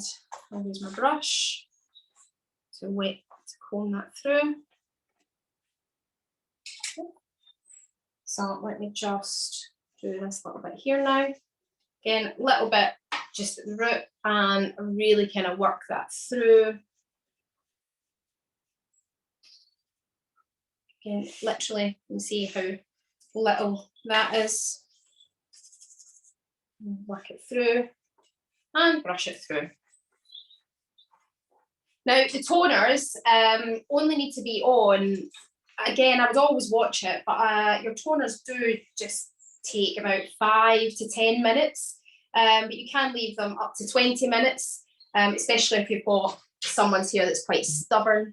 I'll use my brush to comb that through. So let me just do this little bit here now. Again, a little bit just at the root, and really kind of work that through. Again, literally, you can see how little that is. Work it through and brush it through. Now, the toners only need to be on, again, I would always watch it, but your toners do just take about 5 to 10 minutes, but you can leave them up to 20 minutes, especially if you've got someone's hair that's quite stubborn.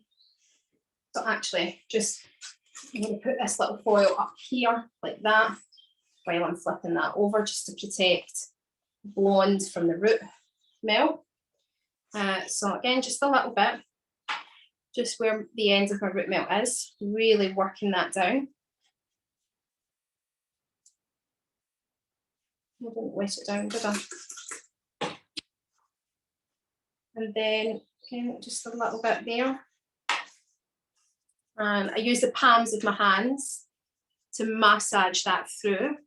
So actually, I'm going to put this little foil up here like that while I'm flipping that over, just to protect blonde from the root milk. So again, just a little bit, just where the end of my root milk is, really working that down. I didn't wet it down, did I? And then again, just a little bit there. And I use the palms of my hands to massage that through.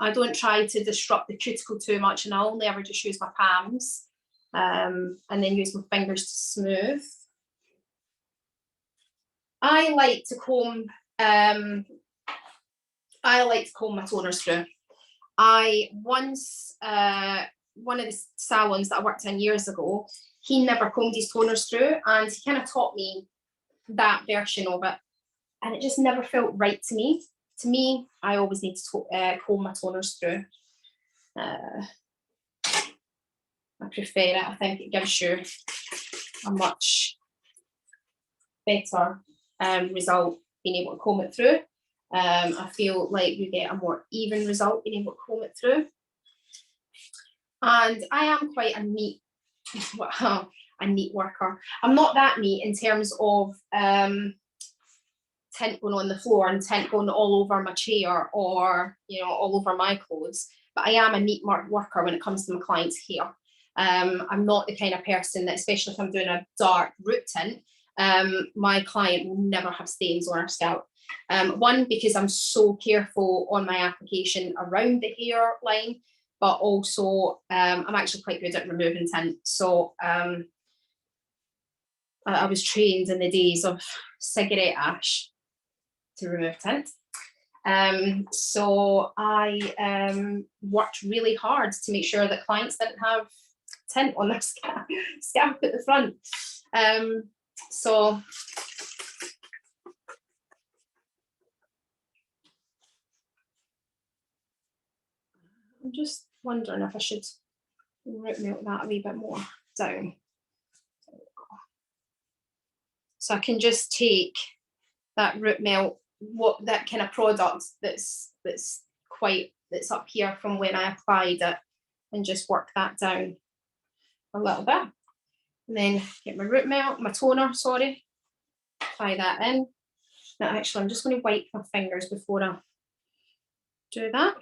I don't try to disrupt the cuticle too much, and I only ever just use my palms, and then use my fingers to smooth. I like to comb my toners through. One of the salons that I worked in years ago, he never combed his toners through, and he kind of taught me that version of it, and it just never felt right to me. To me, I always need to comb my toners through. I prefer it. I think it gives you a much better result being able to comb it through. I feel like you get a more even result being able to comb it through. And I am quite a neat, a neat worker. I'm not that neat in terms of tint going on the floor and tint going all over my chair or, you know, all over my clothes. But I am a neat worker when it comes to my clients' hair. I'm not the kind of person that, especially if I'm doing a dark root tint, my client will never have stains on her scalp. One, because I'm so careful on my application around the hairline, but also I'm actually quite good at removing tint. So I was trained in the days of cigarette ash to remove tint. So I worked really hard to make sure that clients didn't have tint on their scalp at the front. So I'm just wondering if I should root melt that a wee bit more down. So I can just take that root melt, what that kind of product that's up here from when I applied it, and just work that down a little bit. And then get my root melt, my toner, sorry, apply that in. Now actually I'm just going to wipe my fingers before I do that.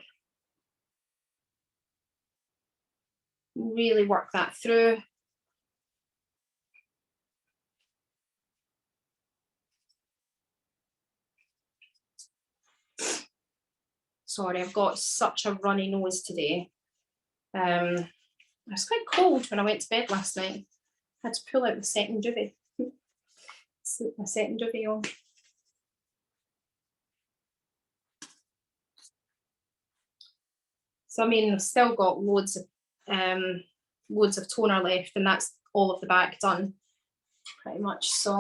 Really work that through. Sorry, I've got such a runny nose today. It was quite cold when I went to bed last night. I had to pull out the second duvet. Slip my second duvet on. So I mean, I've still got loads of toner left, and that's all of the back done, pretty much. So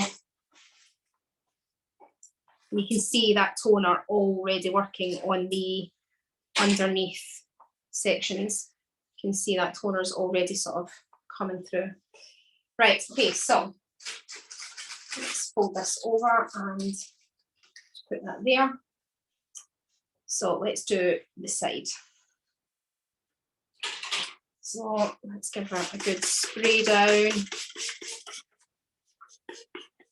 you can see that toner already working on the underneath sections. You can see that toner's already sort of coming through. Right, okay, so let's fold this over and put that there. So let's do the side. So let's give her a good spray down.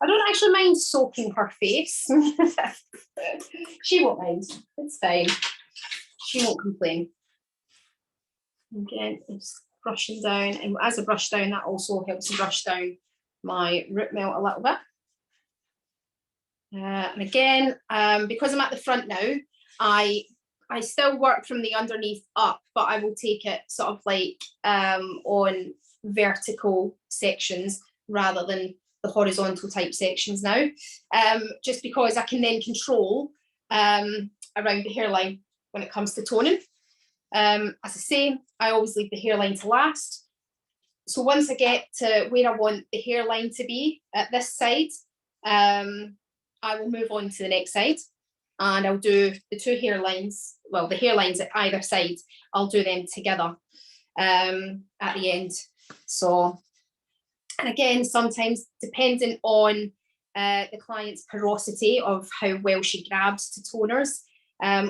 I don't actually mind soaking her face. She won't mind, it's fine. She won't complain. Again, it's brushing down, and as I brush down, that also helps to brush down my root melt a little bit. And again, because I'm at the front now, I still work from the underneath up, but I will take it sort of like on vertical sections rather than the horizontal type sections now, just because I can then control around the hairline when it comes to toning. As I say, I always leave the hairline to last. So once I get to where I want the hairline to be at this side, I will move on to the next side, and I'll do the two hairlines, well, the hairlines at either side, I'll do them together at the end. So, and again, sometimes depending on the client's porosity of how well she grabs to toners,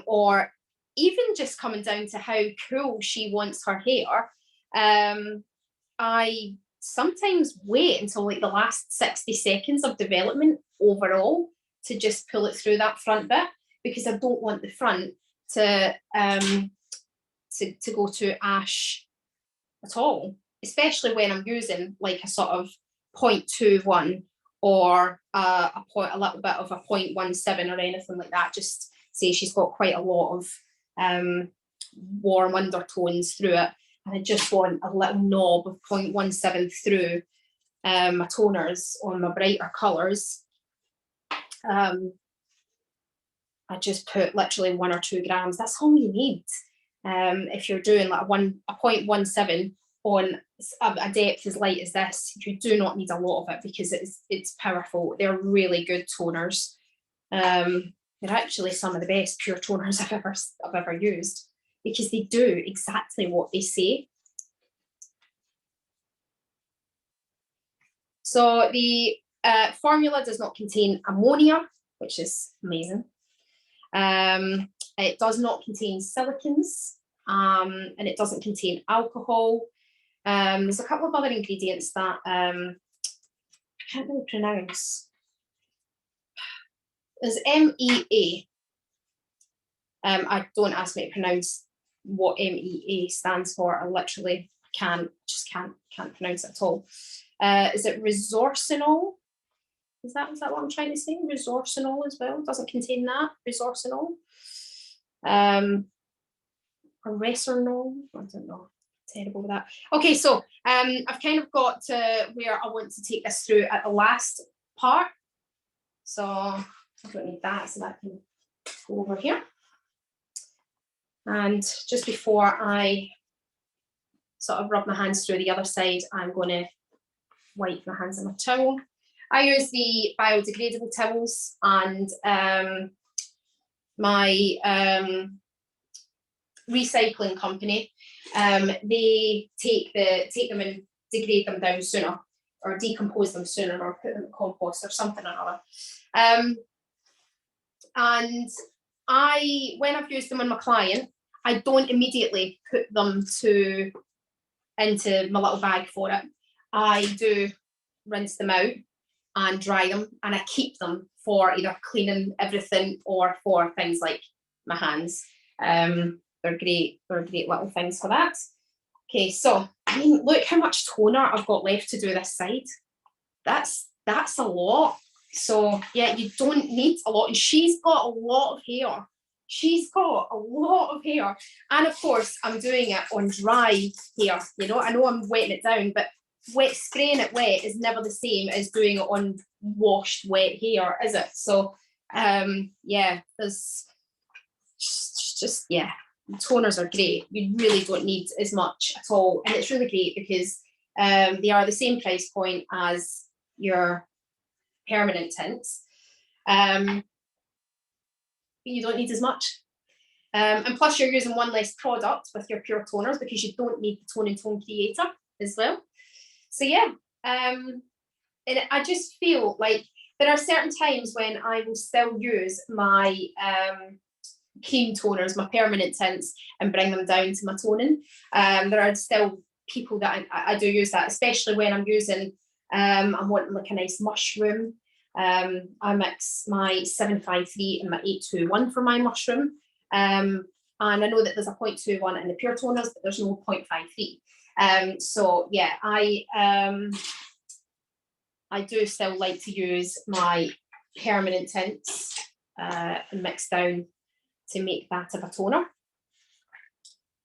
or even just coming down to how cool she wants her hair, I sometimes wait until like the last 60 seconds of development overall to just pull it through that front bit, because I don't want the front to go to ash at all, especially when I'm using like a sort of 0.21 or a little bit of a 0.17 or anything like that. Just say she's got quite a lot of warm undertones through it, and I just want a little knob of 0.17 through my toners on my brighter colours. I just put literally 1 or 2 grams. That's all you need. If you're doing like a 0.17 on a depth as light as this, you do not need a lot of it, because it's powerful. They're really good toners. They're actually some of the best pure toners I've ever used, because they do exactly what they say. So the formula does not contain ammonia, which is amazing. It does not contain silicons, and it doesn't contain alcohol. There's a couple of other ingredients that can't really pronounce. There's MEA. I don't ask me to pronounce what MEA stands for. I literally can't pronounce it at all. Is it resorcinol? Is that what I'm trying to say? Resorcinol as well. Doesn't contain that. Resorcinol. Or resornol. I don't know. Terrible with that. Okay, so I've kind of got to where I want to take this through at the last part. So I don't need that, so that can go over here. And just before I sort of rub my hands through the other side, I'm going to wipe my hands on a towel. I use the biodegradable towels, and my recycling company, they take them and degrade them down sooner, or decompose them sooner, or put them in compost or something or other. And when I've used them on my client, I don't immediately put them into my little bag for it. I do rinse them out and dry them, and I keep them for either cleaning everything or for things like my hands. They're great little things for that. Okay, so I mean, look how much toner I've got left to do this side. That's a lot. So yeah, you don't need a lot. And she's got a lot of hair. She's got a lot of hair. And of course, I'm doing it on dry hair. You know, I know I'm wetting it down, but spraying it wet is never the same as doing it on washed wet hair, is it? So yeah, there's just yeah, toners are great. You really don't need as much at all, and it's really great because they are the same price point as your permanent tints, but you don't need as much, and plus you're using one less product with your pure toners because you don't need the tone and tone creator as well. So yeah, and I just feel like there are certain times when I will still use my cream toners, my permanent tints, and bring them down to my toning. There are still people that I do use that, especially when I'm using, I'm wanting like a nice mushroom. I mix my 753 and my 821 for my mushroom. And I know that there's a 0.21 in the pure toners, but there's no 0.53. So yeah, I do still like to use my permanent tints and mix down to make that of a toner.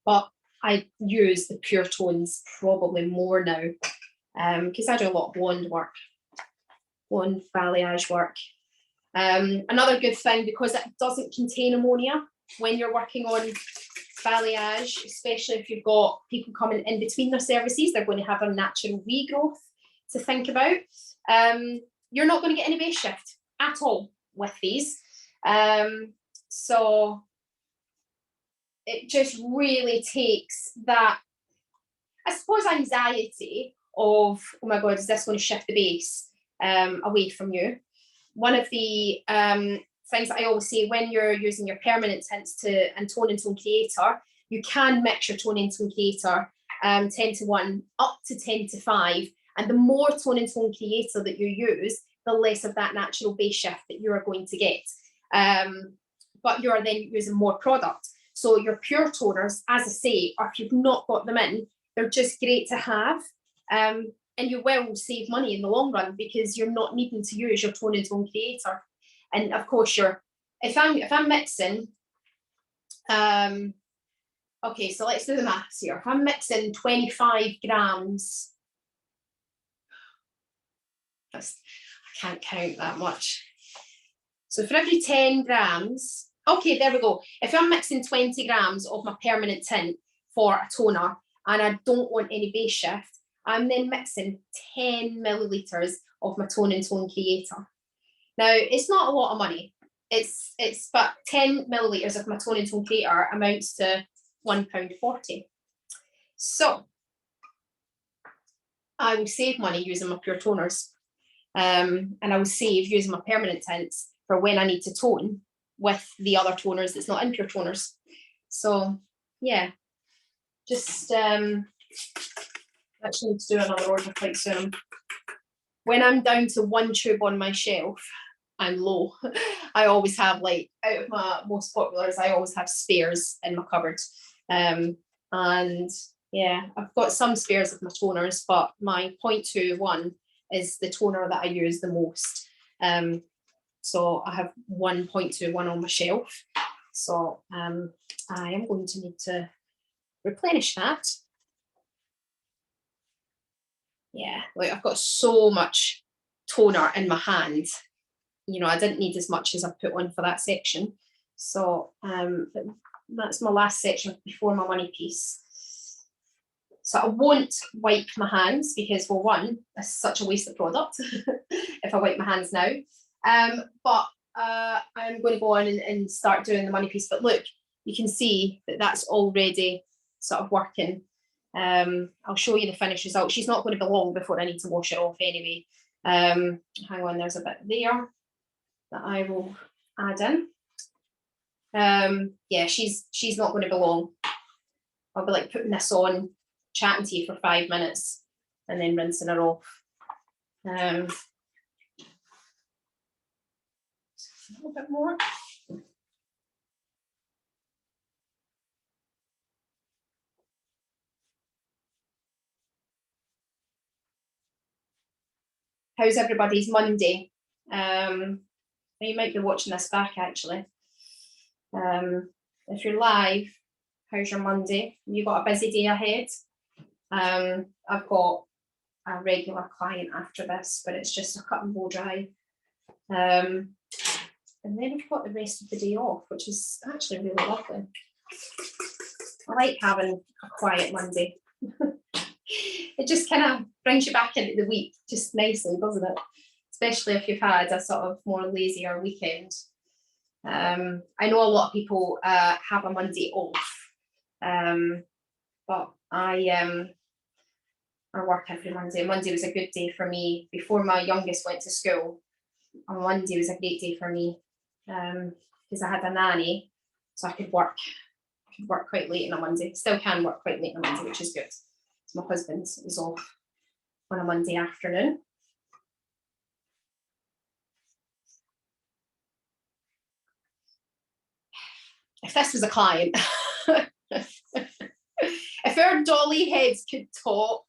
But I use the pure tones probably more now because I do a lot of blonde work, blonde balayage work. Another good thing, because it doesn't contain ammonia when you're working on balayage, especially if you've got people coming in between their services, they're going to have a natural regrowth to think about. You're not going to get any base shift at all with these. So it just really takes that, I suppose, anxiety of, oh my God, is this going to shift the base away from you? One of the things that I always say, when you're using your permanent tints and tone and tone creator, you can mix your tone and tone creator 10:1 up to 10:5, and the more tone and tone creator that you use, the less of that natural base shift that you're going to get. But you're then using more product. So your pure toners, as I say, or if you've not got them in, they're just great to have. And you will save money in the long run because you're not needing to use your tone and tone creator. And of course, if I'm mixing, okay, so let's do the maths here. If I'm mixing 25 grams, I can't count that much. So for every 10 grams, okay, there we go. If I'm mixing 20 grams of my permanent tint for a toner and I don't want any base shift, I'm then mixing 10 millilitres of my tone and tone creator. Now, it's not a lot of money. But 10 millilitres of my tone and tone creator amounts to £1.40. So I will save money using my pure toners. And I will save using my permanent tints for when I need to tone with the other toners that's not in pure toners. So yeah, just actually need to do another order quite soon. I'm when I'm down to one tube on my shelf, I'm low. I always have, like, out of my most populars, I always have spares in my cupboard. And yeah, I've got some spares of my toners, but my 0.21 is the toner that I use the most. So I have 1.21 on my shelf. So I am going to need to replenish that. Yeah, like I've got so much toner in my hand. You know, I didn't need as much as I put on for that section. So that's my last section before my money piece. So I won't wipe my hands because, well, one, it's such a waste of product if I wipe my hands now. But I'm going to go on and start doing the money piece. But look, you can see that that's already sort of working. I'll show you the finished result. She's not going to be long before I need to wash it off anyway. Hang on, there's a bit there that I will add in. Yeah, she's not going to be long. I'll be like putting this on, chatting to you for 5 minutes, and then rinsing her off. A little bit more. How's everybody's Monday? You might be watching this back actually. If you're live, how's your Monday? You got a busy day ahead? I've got a regular client after this, but it's just a cut and blow dry. And then I've got the rest of the day off, which is actually really lovely. I like having a quiet Monday. It just kind of brings you back into the week just nicely, doesn't it? Especially if you've had a sort of more lazier weekend. I know a lot of people have a Monday off, but I work every Monday. Monday was a good day for me. Before my youngest went to school, on Monday was a great day for me because I had a nanny, so I could work quite late on a Monday. Still can work quite late on a Monday, which is good. So my husband was off on a Monday afternoon. If this was a client, if our dolly heads could talk,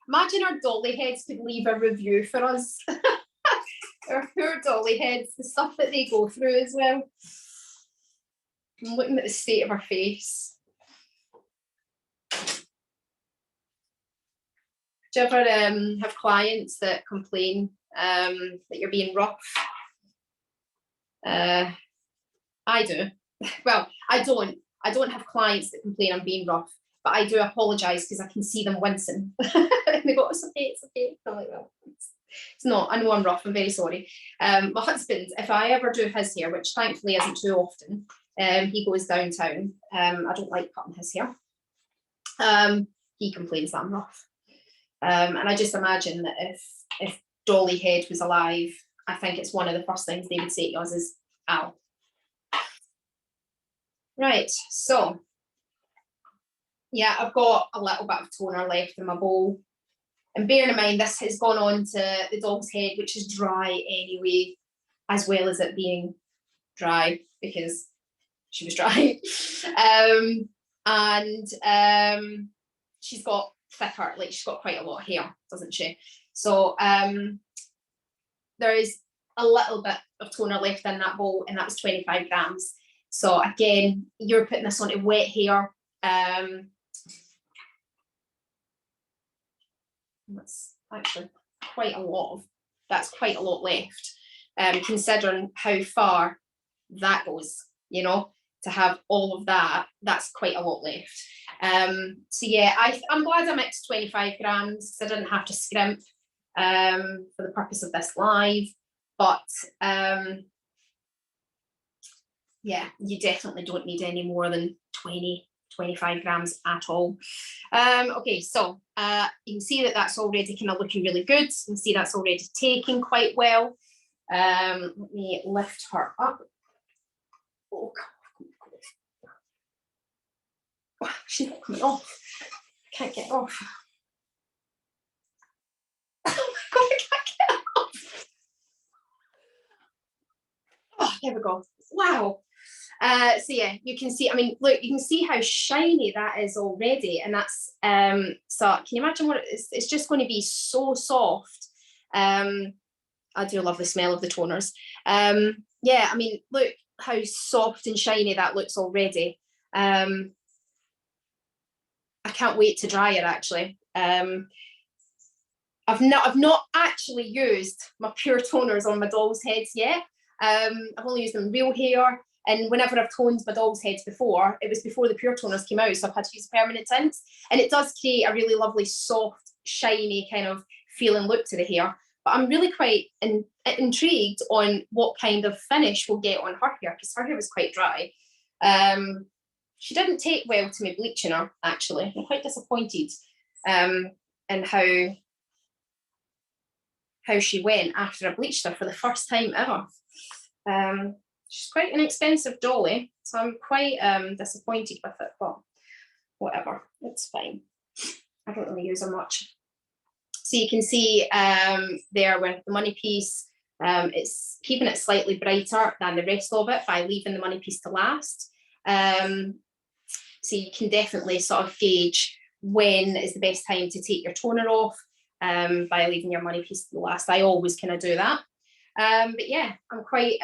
imagine our dolly heads could leave a review for us. Our poor dolly heads, the stuff that they go through as well. I'm looking at the state of her face. Do you ever have clients that complain that you're being rough? I do. Well, I don't have clients that complain I'm being rough, but I do apologise because I can see them wincing. And they go, it's okay, it's okay. I'm like, well, it's not. I know I'm rough. I'm very sorry. My husband, if I ever do his hair, which thankfully isn't too often, he goes downtown. I don't like cutting his hair. He complains that I'm rough. And I just imagine that if Dolly Head was alive, I think it's one of the first things they would say to us is, ow. Right, so yeah, I've got a little bit of toner left in my bowl. And bearing in mind, this has gone on to the dog's head, which is dry anyway, as well as it being dry because she was dry. She's got thicker, like she's got quite a lot of hair, doesn't she? So there is a little bit of toner left in that bowl, and that was 25 grams. So again, you're putting this onto wet hair. That's actually quite a lot left, considering how far that goes, you know, to have all of that, that's quite a lot left. So yeah, I'm glad I mixed 25 grams. I didn't have to scrimp for the purpose of this live, but yeah, you definitely don't need any more than 25 grams at all. Okay, so you can see that that's already kind of looking really good. You can see that's already taking quite well. Let me lift her up. Oh, God. She's not coming off. I can't get off. Oh my God, I can't get there we go. Wow. So yeah, you can see, I mean, look, you can see how shiny that is already. And that's, so can you imagine what it's just going to be so soft. I do love the smell of the toners. Yeah, I mean, look how soft and shiny that looks already. I can't wait to dry it actually. I've not actually used my pure toners on my doll's heads yet. I've only used them real hair, and whenever I've toned my doll's heads before, it was before the pure toners came out, so I've had to use permanent tints, and it does create a really lovely, soft, shiny kind of feel and look to the hair. But I'm really quite intrigued on what kind of finish we'll get on her hair, because her hair was quite dry. She didn't take well to me bleaching her, actually. I'm quite disappointed in how she went after I bleached her for the first time ever. She's quite an expensive dolly, so I'm quite disappointed with it, but whatever, it's fine. I don't really use her much. So you can see there with the money piece, it's keeping it slightly brighter than the rest of it by leaving the money piece to last. So you can definitely sort of gauge when is the best time to take your toner off by leaving your money piece to the last. I always kind of do that. But yeah, I'm quite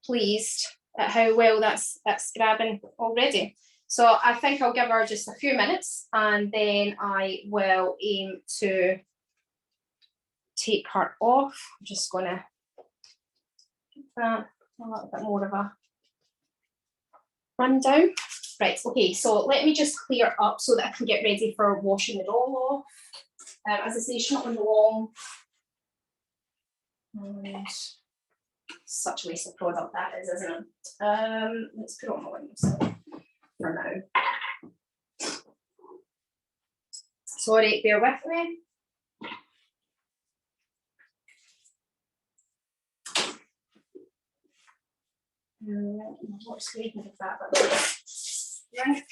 pleased at how well that's grabbing already. So I think I'll give her just a few minutes, and then I will aim to take her off. I'm just going to give that a little bit more of a rundown. Right, okay, so let me just clear up so that I can get ready for washing it all off. As I say, she's not on the long. And such a waste of product that is, isn't it? Let's put on my wings for now. Sorry, bear with me. What's going with that? Right.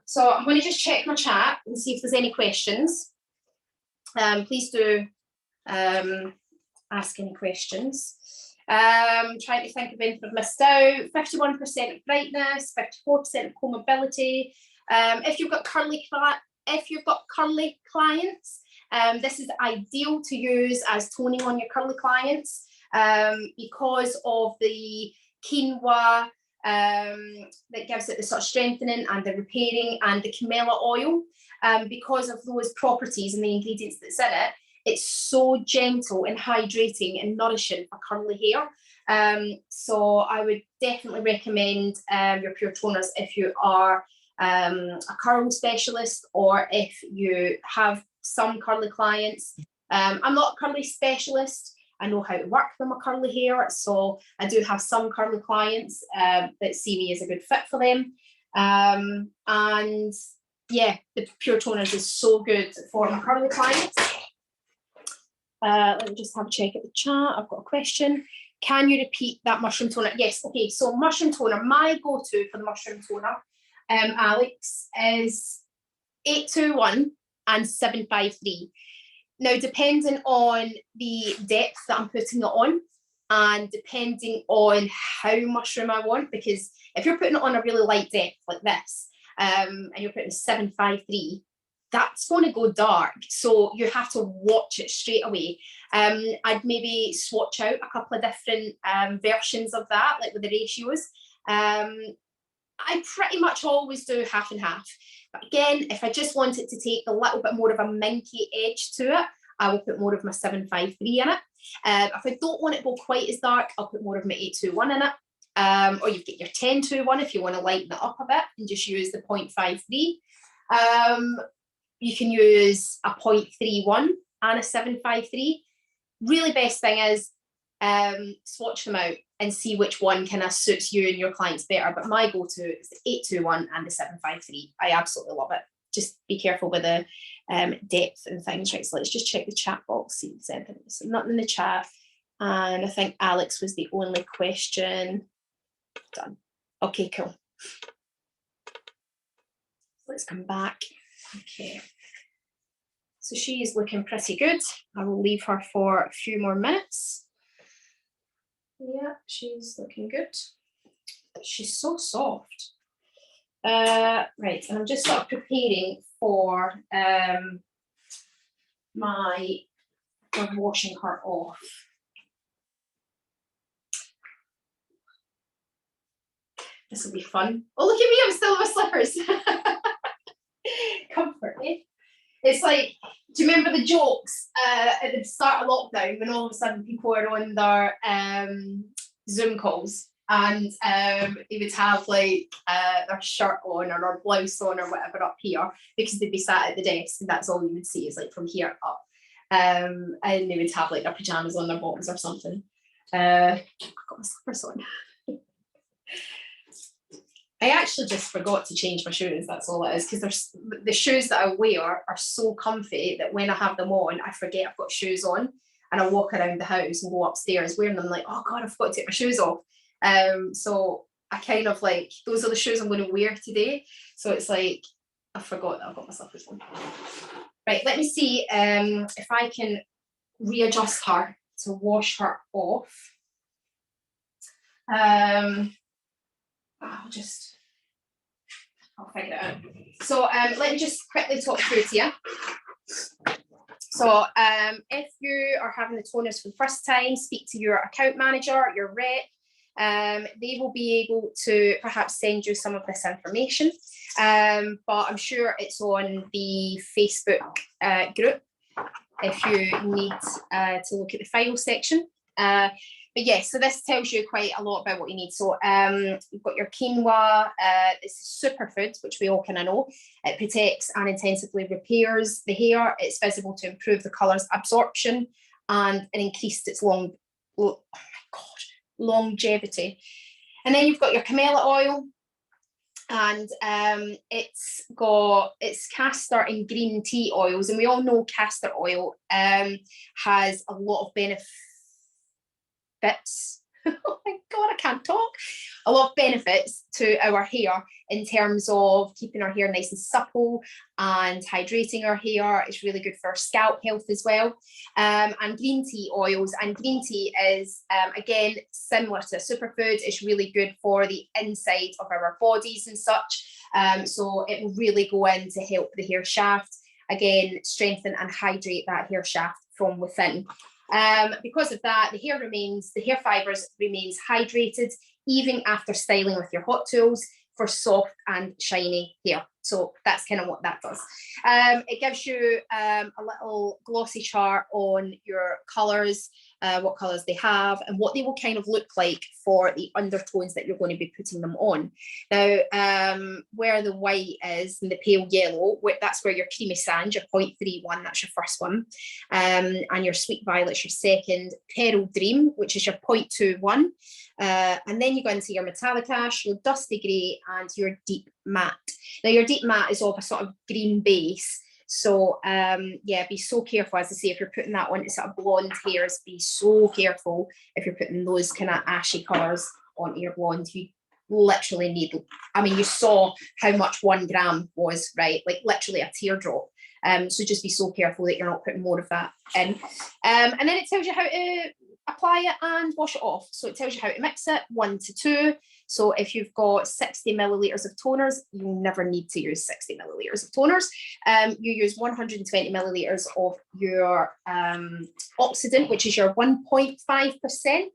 So I'm going to just check my chat and see if there's any questions. Please do ask any questions. Trying to think of anything I've missed out. 51% of brightness, 54% of combability. If you've got curly clients, this is ideal to use as toning on your curly clients because of the quinoa that gives it the sort of strengthening and the repairing, and the camellia oil. Because of those properties and the ingredients that's in it, it's so gentle and hydrating and nourishing for curly hair. So I would definitely recommend your pure toners if you are a curl specialist, or if you have some curly clients. I'm not a curly specialist. I know how to work with my curly hair, so I do have some curly clients that see me as a good fit for them. And yeah, the pure toners is so good for my curly clients. Let me just have a check at the chat. I've got a question. Can you repeat that mushroom toner? Yes, okay, so mushroom toner, my go-to for the mushroom toner, Alex, is 821 and 753. Now, depending on the depth that I'm putting it on, and depending on how mushroom I want, because if you're putting it on a really light depth like this, and you're putting 753, that's going to go dark, so you have to watch it straight away. I'd maybe swatch out a couple of different versions of that, like with the ratios. I pretty much always do half and half, but again, if I just want it to take a little bit more of a minky edge to it, I will put more of my 753 in it. If I don't want it to go quite as dark, I'll put more of my 821 in it. Or you get your 1021 if you want to lighten it up a bit and just use the 0.53. You can use a 0.31 and a 753. Really best thing is swatch them out and see which one kind of suits you and your clients better. But my go-to is the 821 and the 753. I absolutely love it. Just be careful with the depth and things. Right, so let's just check the chat box, see if there's anything. So nothing in the chat. And I think Alex was the only question. Done. Okay, cool. Let's come back. Okay. So she is looking pretty good. I will leave her for a few more minutes. Yeah, she's looking good. She's so soft. Right, and I'm just sort of preparing for washing her off. This will be fun. Oh, look at me, I'm still in my slippers. Comfort, eh? It's like, do you remember the jokes at the start of lockdown when all of a sudden people were on their Zoom calls and they would have like their shirt on or their blouse on or whatever up here because they'd be sat at the desk and that's all you would see is like from here up. And they would have like their pajamas on their bottoms or something. I've got my slippers on. I actually just forgot to change my shoes, that's all it is, because the shoes that I wear are so comfy that when I have them on, I forget I've got shoes on and I walk around the house and go upstairs wearing them like, oh God, I forgot to take my shoes off. So I kind of like, those are the shoes I'm going to wear today. So it's like, I forgot that I've got my slippers on. Right, let me see if I can readjust her to wash her off. I'll figure it out. So let me just quickly talk through to you. So if you are having the toners for the first time, speak to your account manager, your rep. They will be able to perhaps send you some of this information. But I'm sure it's on the Facebook group if you need to look at the file section. But yes, so this tells you quite a lot about what you need. So you've got your quinoa, it's a superfood, which we all kind of know. It protects and intensively repairs the hair. It's visible to improve the colour's absorption and increased its longevity. And then you've got your camellia oil, and it's castor and green tea oils. And we all know castor oil has a lot of benefits. Oh my God, I can't talk. A lot of benefits to our hair in terms of keeping our hair nice and supple and hydrating our hair. It's really good for scalp health as well. And green tea oils, and green tea is again similar to a superfood. It's really good for the inside of our bodies and such. So it will really go in to help the hair shaft, again strengthen and hydrate that hair shaft from within. Because of that, the hair fibres remains hydrated even after styling with your hot tools for soft and shiny hair. So that's kind of what that does. It gives you a little glossy chart on your colours, what colours they have and what they will kind of look like for the undertones that you're going to be putting them on. Now, where the white is and the pale yellow, that's where your creamy sand, your 0.31, that's your first one. And your sweet violet's your second. Pearl Dream, which is your 0.21. And then you go into your metallic ash, your dusty grey, and your deep matte. Now, your deep matte is of a sort of green base. So, yeah, be so careful, as I say, if you're putting that on to sort of blonde hairs, be so careful if you're putting those kind of ashy colours onto your blonde. You literally need, I mean, you saw how much 1 gram was, right? Like literally a teardrop. So just be so careful that you're not putting more of that in. And then it tells you how to apply it and wash it off. So it tells you how to mix it, 1 to 2. So if you've got 60 millilitres of toners, you never need to use 60 millilitres of toners. You use 120 millilitres of your oxidant, which is your 1.5%.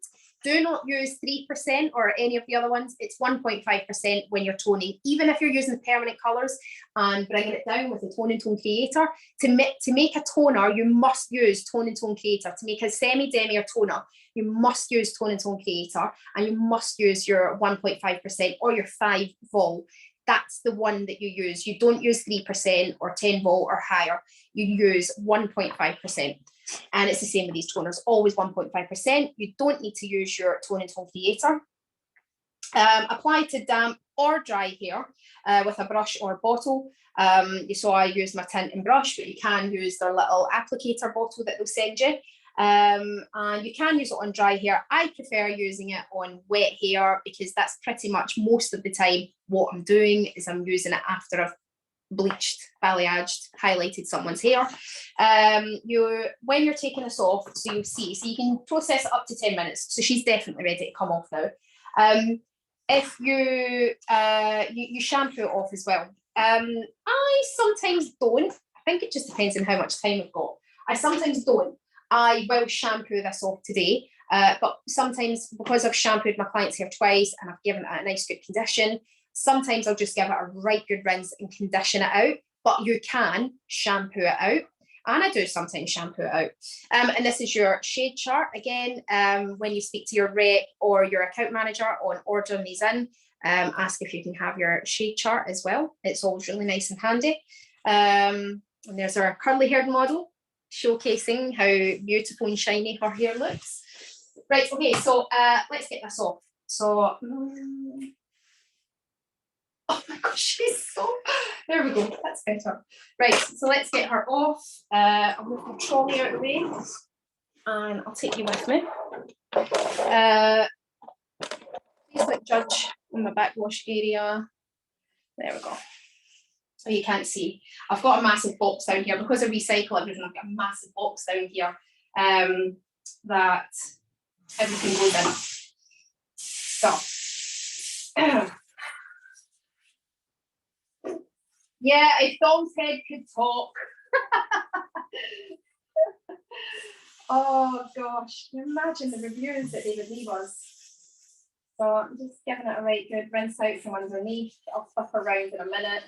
Do not use 3% or any of the other ones. It's 1.5% when you're toning. Even if you're using permanent colours and bringing it down with the Tone and Tone Creator, to make a toner, you must use Tone and Tone Creator. To make a semi-demi or toner, you must use Tone and Tone Creator, and you must use your 1.5% or your 5 vol. That's the one that you use. You don't use 3% or 10 vol or higher. You use 1.5%. And it's the same with these toners, always 1.5%. You don't need to use your Tone and Tone Creator. Apply to damp or dry hair with a brush or bottle. You saw I use my tint and brush, but you can use their little applicator bottle that they'll send you. And you can use it on dry hair. I prefer using it on wet hair because that's pretty much most of the time what I'm doing is I'm using it after I've bleached, balayaged, highlighted someone's hair. When you're taking this off, so you'll see, so you can process it up to 10 minutes. So she's definitely ready to come off now. If you shampoo it off as well. I sometimes don't. I think it just depends on how much time I've got. I sometimes don't. I will shampoo this off today, but sometimes because I've shampooed my client's hair twice and I've given it a nice good condition, sometimes I'll just give it a right good rinse and condition it out, but you can shampoo it out. And I do sometimes shampoo it out. And this is your shade chart. Again, when you speak to your rep or your account manager on ordering these in, ask if you can have your shade chart as well. It's always really nice and handy. And there's our curly haired model showcasing how beautiful and shiny her hair looks. Right, okay, so let's get this off. So, oh my gosh, she's so, there we go, that's better. Right, so let's get her off. I'll move the trolley out of the way and I'll take you with me. Please don't judge in my backwash area. There we go. So you can't see. I've got a massive box down here. Because I recycle everything, I've got a massive box down here that everything goes in. So, yeah, if Dom's head could talk. Oh gosh, can you imagine the reviews that they would leave us? So I'm just giving it a right good rinse out from underneath. I'll flip around in a minute.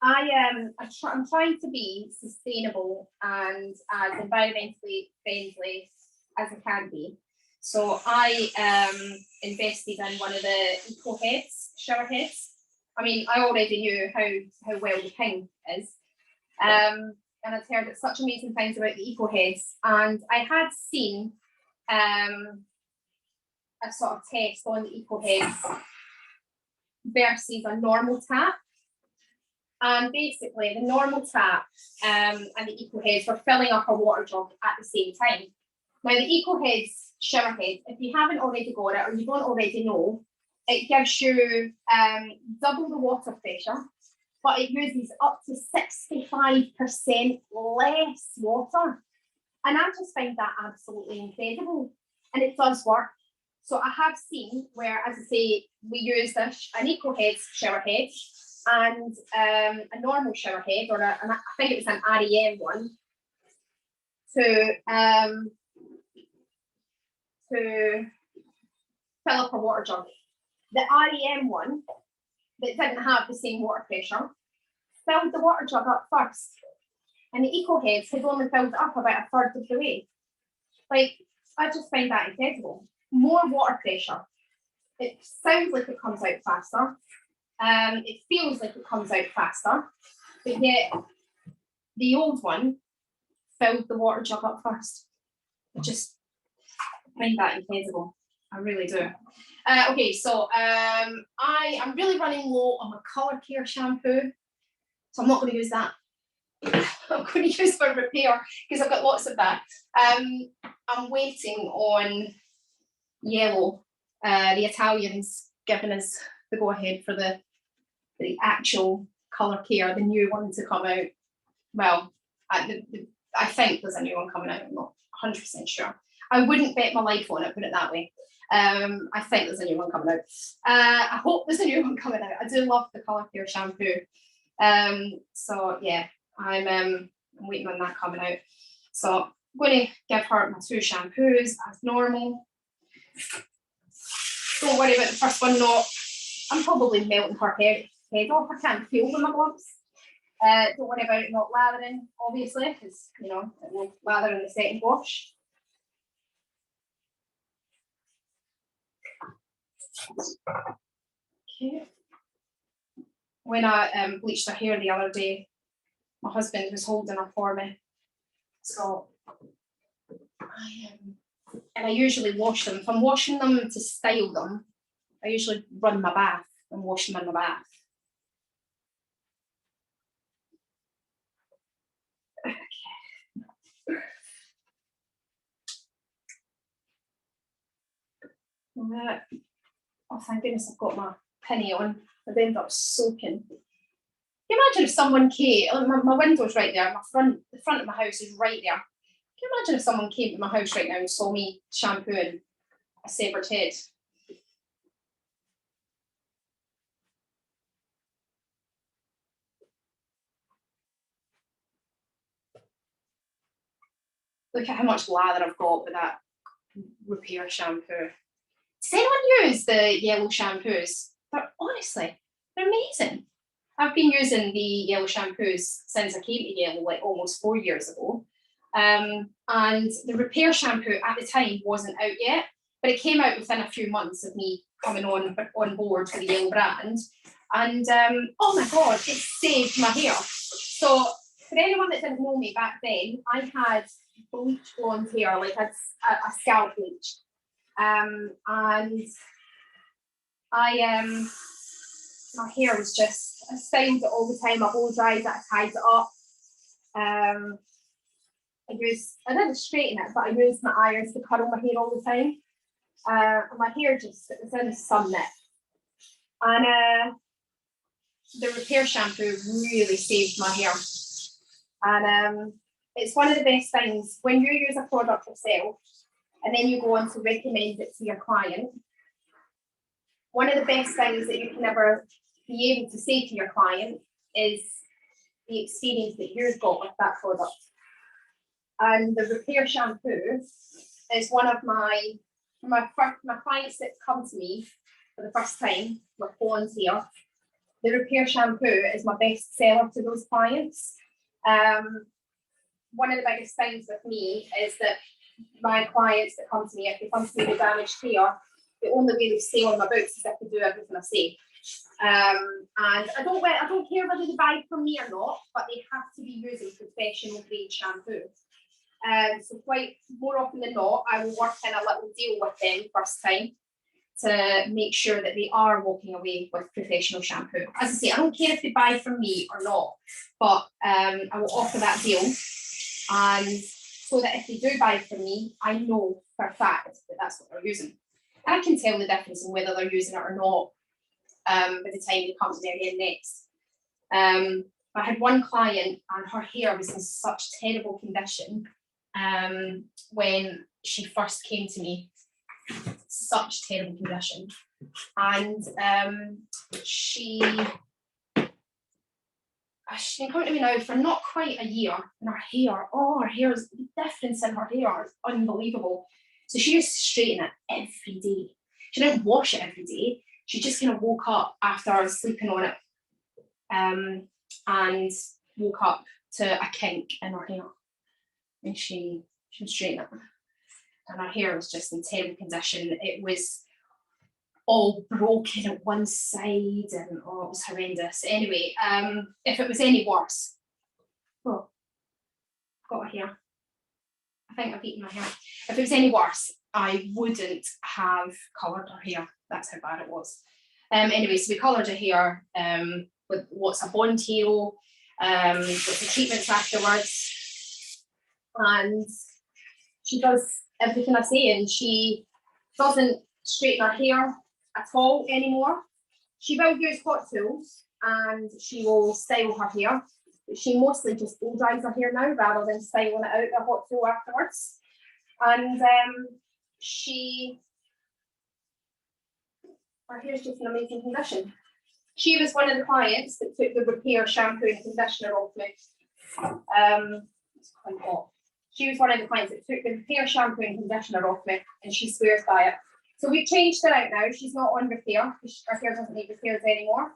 I'm trying to be sustainable and as environmentally friendly as I can be. So I invested in one of the eco heads, shower heads. I mean, I already knew how well the Ping is. And I'd heard such amazing things about the eco heads. And I had seen a sort of test on the eco heads versus a normal tap. And basically the normal tap and the eco heads were filling up a water jug at the same time. Now the eco heads shower head, if you haven't already got it or you don't already know, it gives you double the water pressure, but it uses up to 65% less water. And I just find that absolutely incredible. And it does work. So I have seen where, as I say, we use this, an eco head shower head and a normal shower head, or I think it was an REM one, to fill up a water jug. The REM one that didn't have the same water pressure filled the water jug up first, and the eco heads had only filled it up about a third of the way. Like, I just find that incredible. More water pressure. It sounds like it comes out faster. It feels like it comes out faster, but yet the old one filled the water jug up first. I just find that incredible. I really do. Okay, so I am really running low on my colour care shampoo, so I'm not going to use that. I'm going to use for repair because I've got lots of that. I'm waiting on Yellow, the Italians giving us the go ahead for the actual colour care, the new one to come out. Well, I think there's a new one coming out. I'm not 100% sure. I wouldn't bet my life on it, put it that way. I think there's a new one coming out. I hope there's a new one coming out. I do love the colour care shampoo. So yeah, I'm waiting on that coming out. So I'm going to give her my 2 shampoos as normal. Don't worry about the first one, no. I'm probably melting her head off. I can't feel with my gloves. Don't worry about it not lathering, obviously, because, you know, it will lather in the second wash. Okay. When I bleached her hair the other day, my husband was holding her for me. So I usually wash them. If I'm washing them to style them, I usually run my bath and wash them in my bath. Okay. Oh, thank goodness I've got my penny on. I've ended up soaking. Can you imagine if someone came, my window's right there, the front of my house is right there. Can you imagine if someone came to my house right now and saw me shampooing a severed head? Look at how much lather I've got with that repair shampoo. Does anyone use the yellow shampoos? Honestly, they're amazing. I've been using the yellow shampoos since I came to Yellow, like almost 4 years ago. And the repair shampoo at the time wasn't out yet, but it came out within a few months of me coming on board for the Yellow brand. And oh my God, it saved my hair. So for anyone that didn't know me back then, I had bleach blonde hair, like a scalp bleach. And my hair was just, I styled it all the time. I blow dried it, I tied it up. I didn't straighten it, but I used my irons to curl my hair all the time. And my hair just, it was in a sun knit. And the repair shampoo really saved my hair. And it's one of the best things when you use a product yourself and then you go on to recommend it to your client. One of the best things that you can ever be able to say to your client is the experience that you've got with that product. And the repair shampoo is one of my clients that come to me for the first time with blonde hair. The repair shampoo is my best seller to those clients. One of the biggest things with me is that my clients that come to me, if they come to me with damaged hair, the only way they stay on my books is if they do everything I say. And I don't care whether they buy from me or not, but they have to be using professional grade shampoo. So quite more often than not, I will work in a little deal with them first time to make sure that they are walking away with professional shampoo. As I say, I don't care if they buy from me or not, but I will offer that deal. And so that if they do buy from me, I know for a fact that that's what they're using. And I can tell the difference in whether they're using it or not by the time they come to me again next. I had one client and her hair was in such terrible condition when she first came to me, such terrible condition. And she been coming to me now for not quite a year, and her hair's, the difference in her hair is unbelievable. So she used to straighten it every day. She didn't wash it every day. She just kind of woke up after sleeping on it and woke up to a kink in her hair. And she was straightening it. And her hair was just in terrible condition. It was all broken at one side, and it was horrendous. Anyway, if it was any worse, I've got my hair. I think I've eaten my hair. If it was any worse, I wouldn't have coloured her hair. That's how bad it was. Anyway, so we coloured her hair with lots of Bond Hero, with the treatments afterwards, and she does everything I say, and she doesn't straighten her hair at all anymore. She will use hot tools and she will style her hair, but she mostly just blow dries her hair now rather than styling it out with a hot tool afterwards. And her hair's just in amazing condition. She was one of the clients that took the repair shampoo and conditioner off me. It's quite hot. She was one of the clients that took the repair shampoo and conditioner off me, and she swears by it. So we've changed her out now. She's not on repair because her hair doesn't need repairs anymore.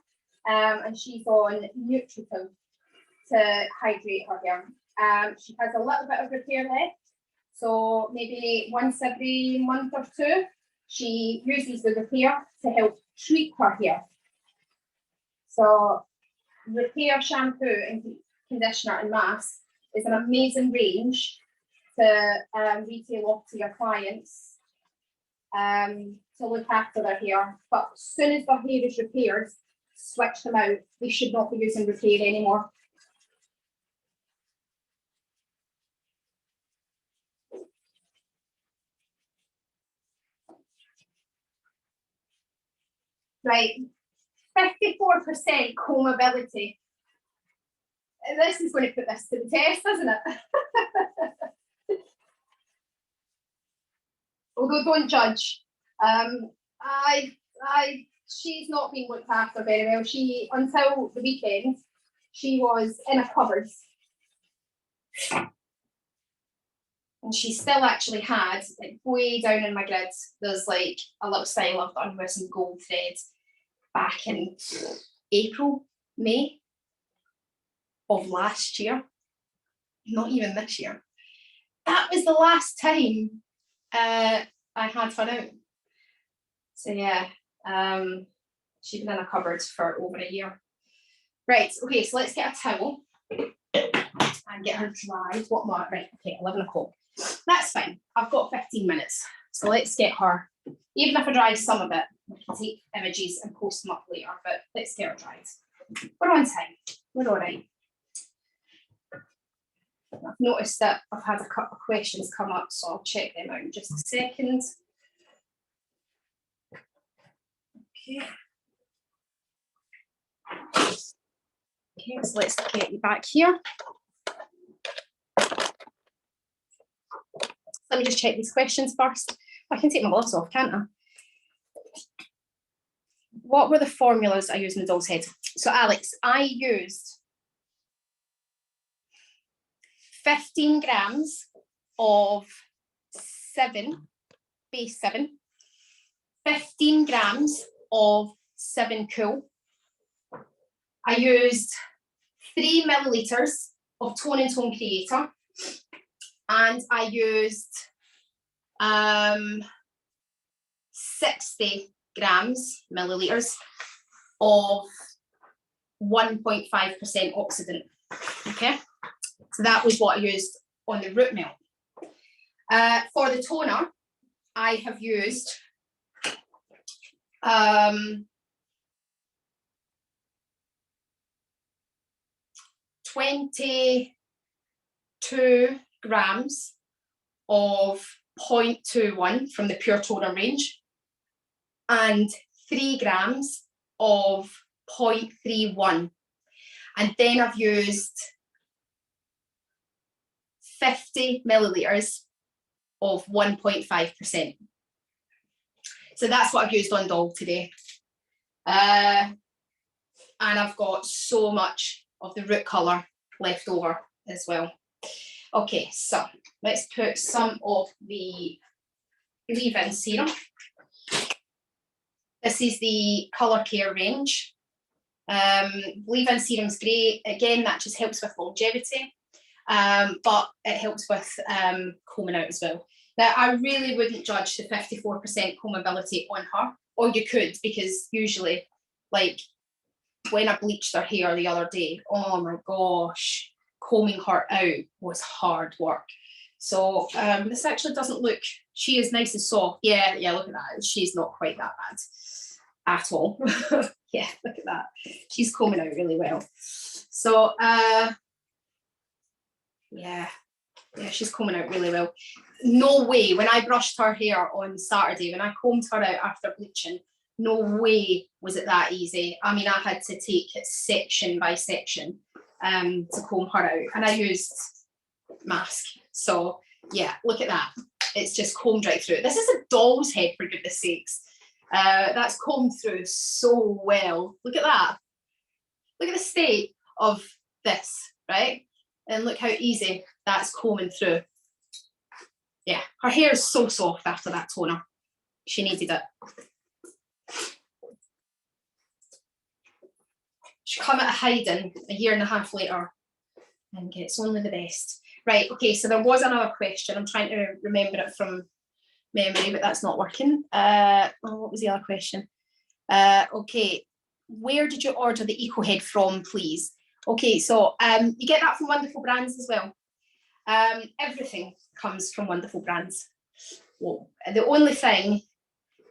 And she's on Nutritum to hydrate her hair. She has a little bit of repair left. So maybe once every month or two, she uses the repair to help treat her hair. So repair shampoo and conditioner and mask is an amazing range to retail off to your clients to look after their hair. But as soon as their hair is repaired, switch them out. They should not be using repair anymore. Right, 54% combability. This is going to put this to the test, isn't it? Although don't judge. She's not been looked after very well. She, until the weekend, she was in a cupboard. And she still actually had, like, way down in my grid, there's like a little style I've done with some gold thread back in April, May of last year. Not even this year. That was the last time I had her out. So yeah, she'd been in a cupboard for over a year. Right, okay, so let's get a towel and get her dried. What more? Right, okay, 11 o'clock. That's fine. I've got 15 minutes. So let's get her, even if I dry some of it, we can take images and post them up later, but let's get her dried. We're on time. We're all right. I've noticed that I've had a couple of questions come up, so I'll check them out in just a second. Okay. Okay, so let's get you back here. Let me just check these questions first. I can take my gloves off, can't I? What were the formulas I used in the doll's head? So Alex, I used 15 grams of base 7, 15 grams of 7 Cool. I used 3 millilitres of Tone and Tone Creator, and I used 60 millilitres of 1.5% oxidant. Okay, so that was what I used on the root melt. For the toner, I have used 22 grams of 0.21 from the Pure Toner range and 3 grams of 0.31. And then I've used 50 millilitres of 1.5%. So that's what I've used on Doll today. And I've got so much of the root colour left over as well. Okay, so let's put some of the leave-in serum. This is the Colour Care range. Leave-in serum's great. Again, that just helps with longevity, but it helps with combing out as well. Now, I really wouldn't judge the 54% combability on her, or you could, because usually, like when I bleached her hair the other day, oh my gosh, combing her out was hard work. So this actually doesn't look, she is nice and soft. Yeah, look at that. She's not quite that bad at all. Yeah, look at that. She's combing out really well. So yeah, she's combing out really well. No way, when I brushed her hair on Saturday, when I combed her out after bleaching, no way was it that easy. I mean, I had to take it section by section to comb her out, and I used mask. So yeah, look at that. It's just combed right through. This is a doll's head, for goodness sakes. That's combed through so well. Look at that. Look at the state of this, right? And look how easy that's combing through. Yeah, her hair is so soft after that toner. She needed it. She come out of hiding a year and a half later and gets only the best. Right, okay, so there was another question. I'm trying to remember it from memory, but that's not working. What was the other question? Okay, where did you order the Eco Head from, please? Okay, so you get that from Wonderful Brands as well. Everything comes from Wonderful Brands. Well, the only thing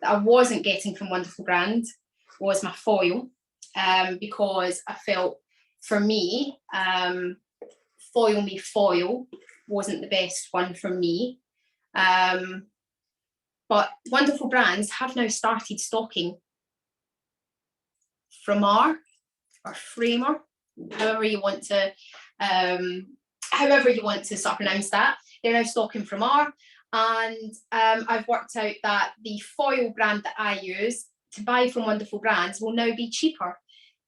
that I wasn't getting from Wonderful Brands was my foil, because I felt, for me, Foil Me Foil wasn't the best one for me. But Wonderful Brands have now started stocking Framar or Framer, however you want to sort of pronounce that. They're now stocking Framar, and I've worked out that the foil brand that I use to buy from Wonderful Brands will now be cheaper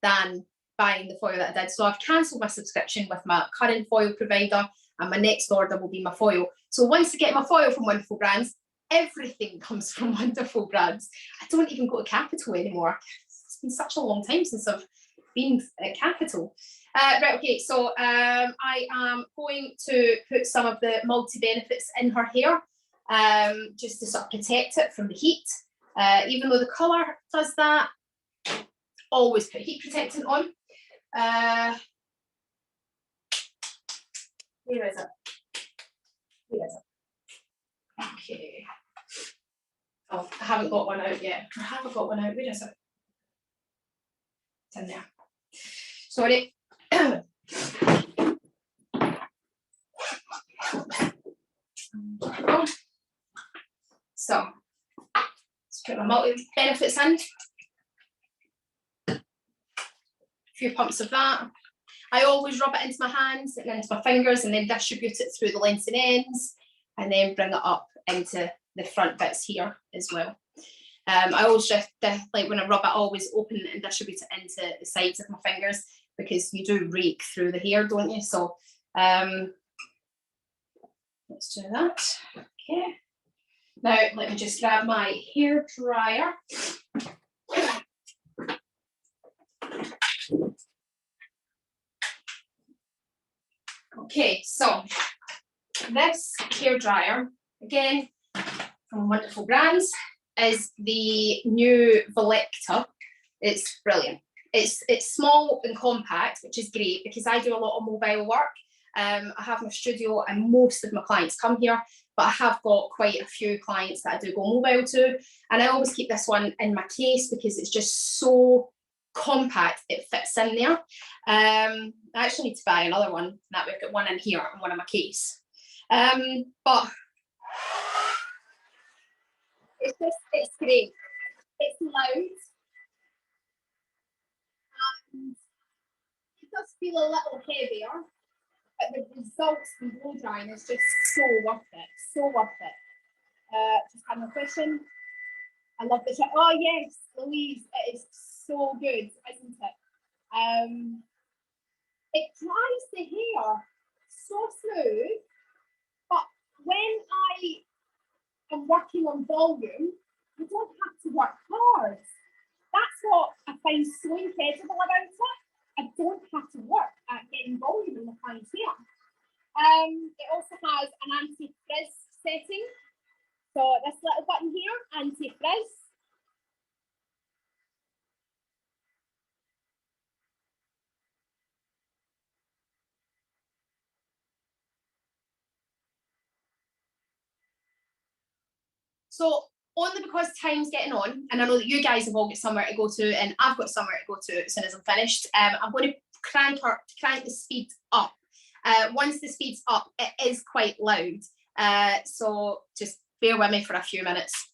than buying the foil that I did. So I've cancelled my subscription with my current foil provider, and my next order will be my foil. So once I get my foil from Wonderful Brands, everything comes from Wonderful Brands. I don't even go to Capital anymore. It's been such a long time since I've been at Capital. Right, okay, so I am going to put some of the multi-benefits in her hair, just to sort of protect it from the heat. Even though the colour does that, always put heat protectant on. Where is it? Where is it? Okay. Oh, I haven't got one out yet. I haven't got one out. Where is it? It's in there. Sorry. So, let's put my multi-benefits in. A few pumps of that. I always rub it into my hands and into my fingers, and then distribute it through the lengths and ends, and then bring it up into the front bits here as well. I always just, like when I rub it, I always open and distribute it into the sides of my fingers, because you do rake through the hair, don't you? So let's do that. Okay. Now let me just grab my hair dryer. Okay, so this hair dryer, again, from Wonderful Brands, is the new Volecta. It's brilliant. It's small and compact, which is great because I do a lot of mobile work. I have my studio and most of my clients come here, but I have got quite a few clients that I do go mobile to, and I always keep this one in my case because it's just so compact, it fits in there. I actually need to buy another one. That we've got one in here and one in my case. But it's great. It's loud. And it does feel a little heavier, but the results from blow drying is just so worth it. So worth it. Just had my question. I love the oh yes, Louise, it is so good, isn't it? It dries the hair so smooth, but when I am working on volume, you don't have to work hard. That's what I find so incredible about it. I don't have to work at getting volume in the client's hair. It also has an anti-frizz setting. So this little button here, anti-frizz. So only because time's getting on, and I know that you guys have all got somewhere to go to, and I've got somewhere to go to as soon as I'm finished, I'm going to crank the speed up. Once the speed's up, it is quite loud. So just bear with me for a few minutes.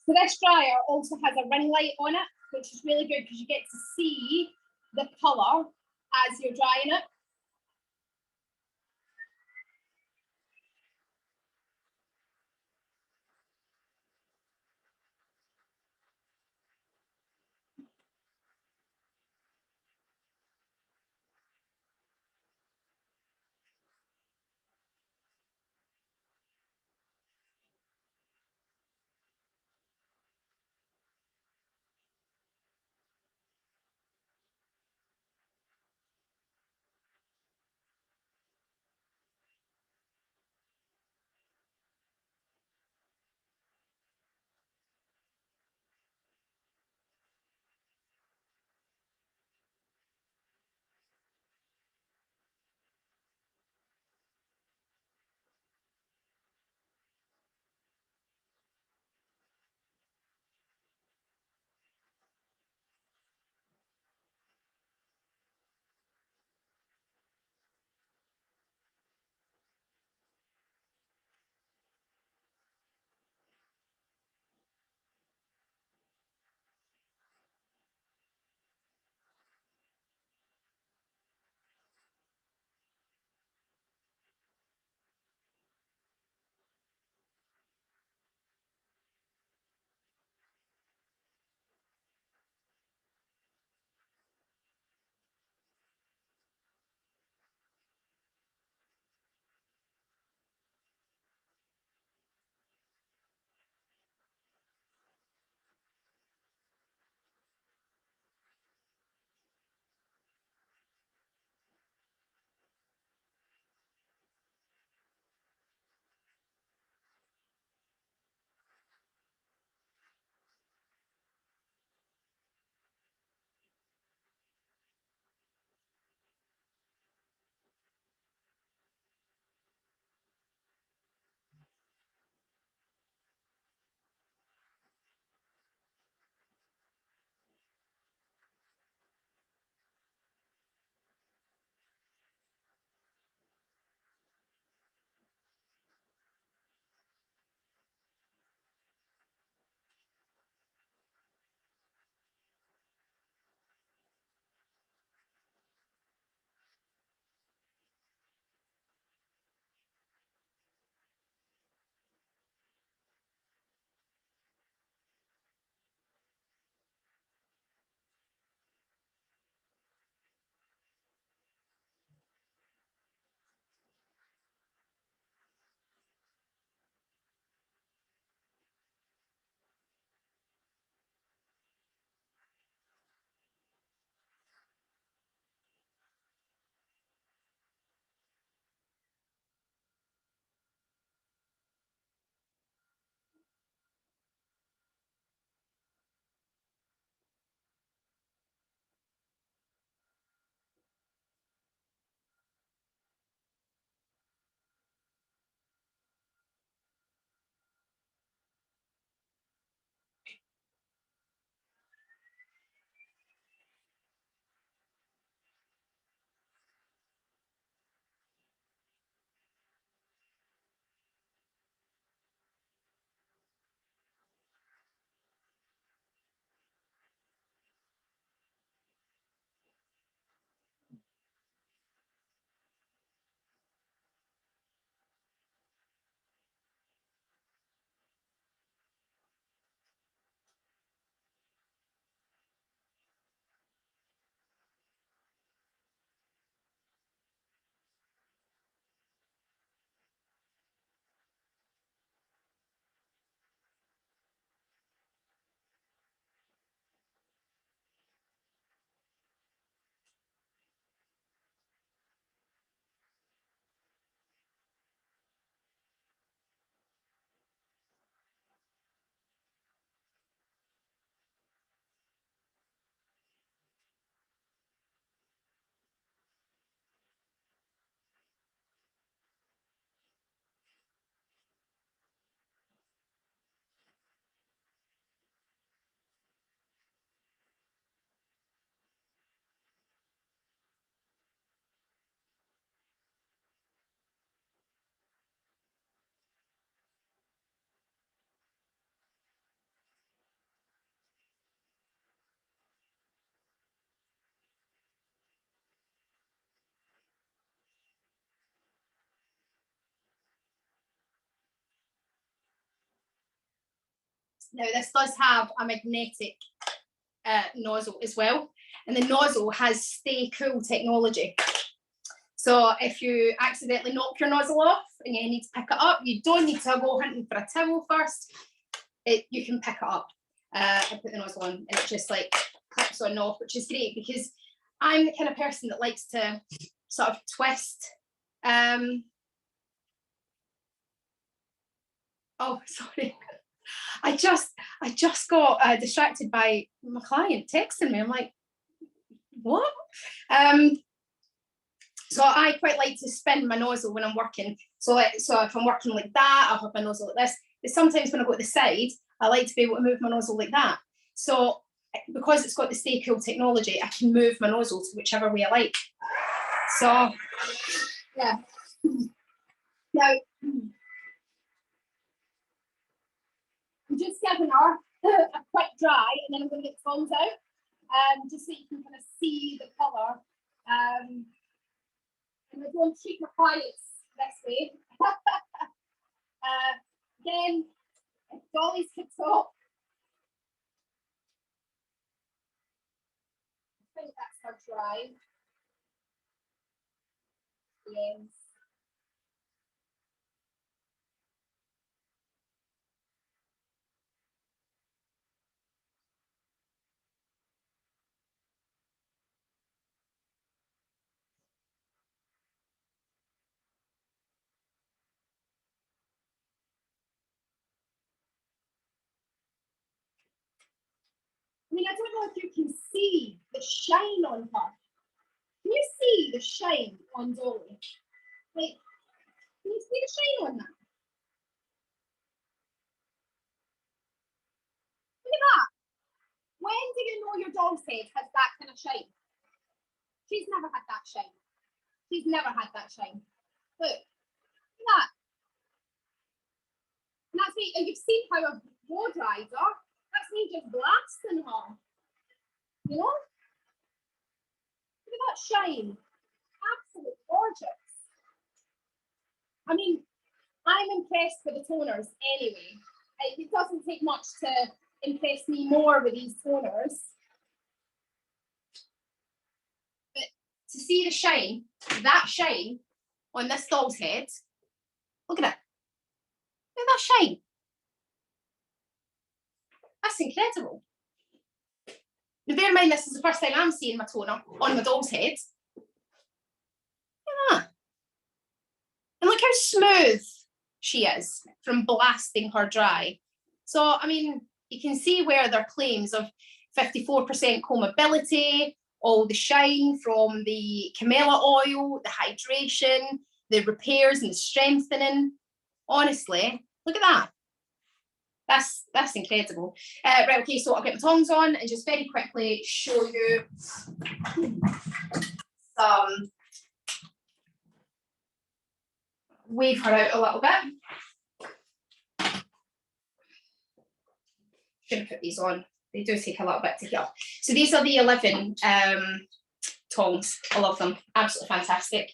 So this dryer also has a ring light on it, which is really good because you get to see the colour as you're drying it. Now this does have a magnetic nozzle as well, and the nozzle has stay cool technology. So if you accidentally knock your nozzle off and you need to pick it up, you don't need to go hunting for a towel first. You can pick it up and put the nozzle on, and it just like clips on and off, which is great because I'm the kind of person that likes to sort of twist. Oh, sorry. I just got distracted by my client texting me. I'm like, what? So I quite like to spin my nozzle when I'm working. So if I'm working like that, I'll have my nozzle like this. But sometimes when I go to the side, I like to be able to move my nozzle like that. So because it's got the stay cool technology, I can move my nozzle to whichever way I like. So yeah. Now I'm just giving her a quick dry, and then I'm going to get the tongs out, just so you can kind of see the colour. And I don't treat my clients this way. Again, if Dolly's could talk, I think that's her dry. Yes. I mean, I don't know if you can see the shine on her. Can you see the shine on Dolly? Like, can you see the shine on that? Look at that. When do you know your dog's head has that kind of shine? She's never had that shine. She's never had that shine. Look at that. And that's me. And you've seen how I've blow dried her. That's me just blasting her. You know? Look at that shine. Absolutely gorgeous. I mean, I'm impressed with the toners anyway. It doesn't take much to impress me more with these toners. But to see the shine, that shine on this doll's head, look at it. Look at that shine. That's incredible. Now bear in mind, this is the first time I'm seeing my toner on my doll's head. Look at that. And look how smooth she is from blasting her dry. So, I mean, you can see where their claims of 54% combability, all the shine from the camellia oil, the hydration, the repairs and the strengthening. Honestly, look at that. That's incredible. Right, okay, so I'll get my tongs on and just very quickly show you some, wave her out a little bit. Should put these on. They do take a little bit to get up. So these are the 11 tongs. I love them. Absolutely fantastic.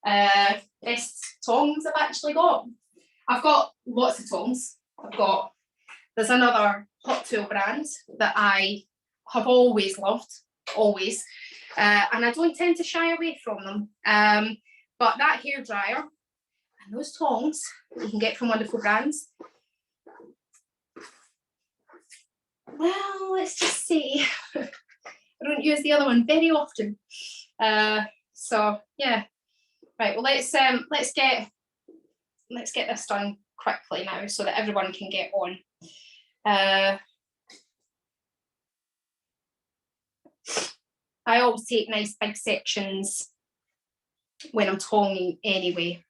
Best tongs I've actually got. I've got lots of tongs. There's another hot tool brand that I have always loved, always. And I don't tend to shy away from them. But that hairdryer and those tongs that you can get from wonderful brands, well, let's just see. I don't use the other one very often. So yeah. Right, well let's get this done quickly now so that everyone can get on. I always take nice big sections when I'm tonging anyway.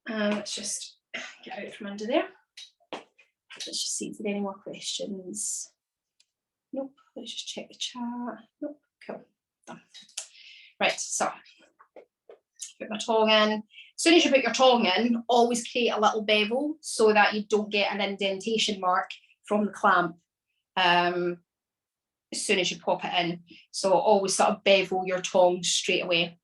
Let's just get out from under there. Let's just see if there are any more questions. Nope, let's just check the chat. Nope, cool, done. Right, so put my tong in. As soon as you put your tong in, always create a little bevel so that you don't get an indentation mark from the clamp as soon as you pop it in. So always sort of bevel your tong straight away.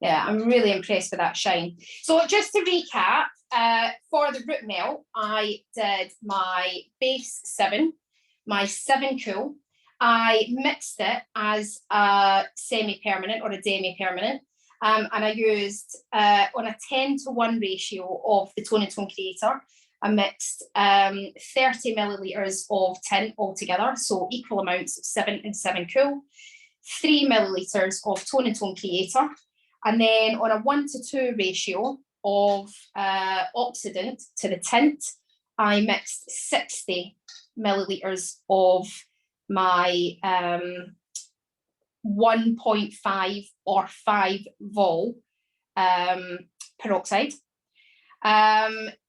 Yeah, I'm really impressed with that shine. So just to recap, for the root melt, I did my base 7, my 7 cool. I mixed it as a semi-permanent or a demi-permanent, and I used on a 10:1 ratio of the Tone and Tone Creator. I mixed 30 millilitres of tint altogether, so equal amounts of 7 and 7 cool, 3 millilitres of Tone and Tone Creator, and then on a 1:2 ratio of oxidant to the tint, I mixed 60 millilitres of my 1.5 or 5 vol peroxide.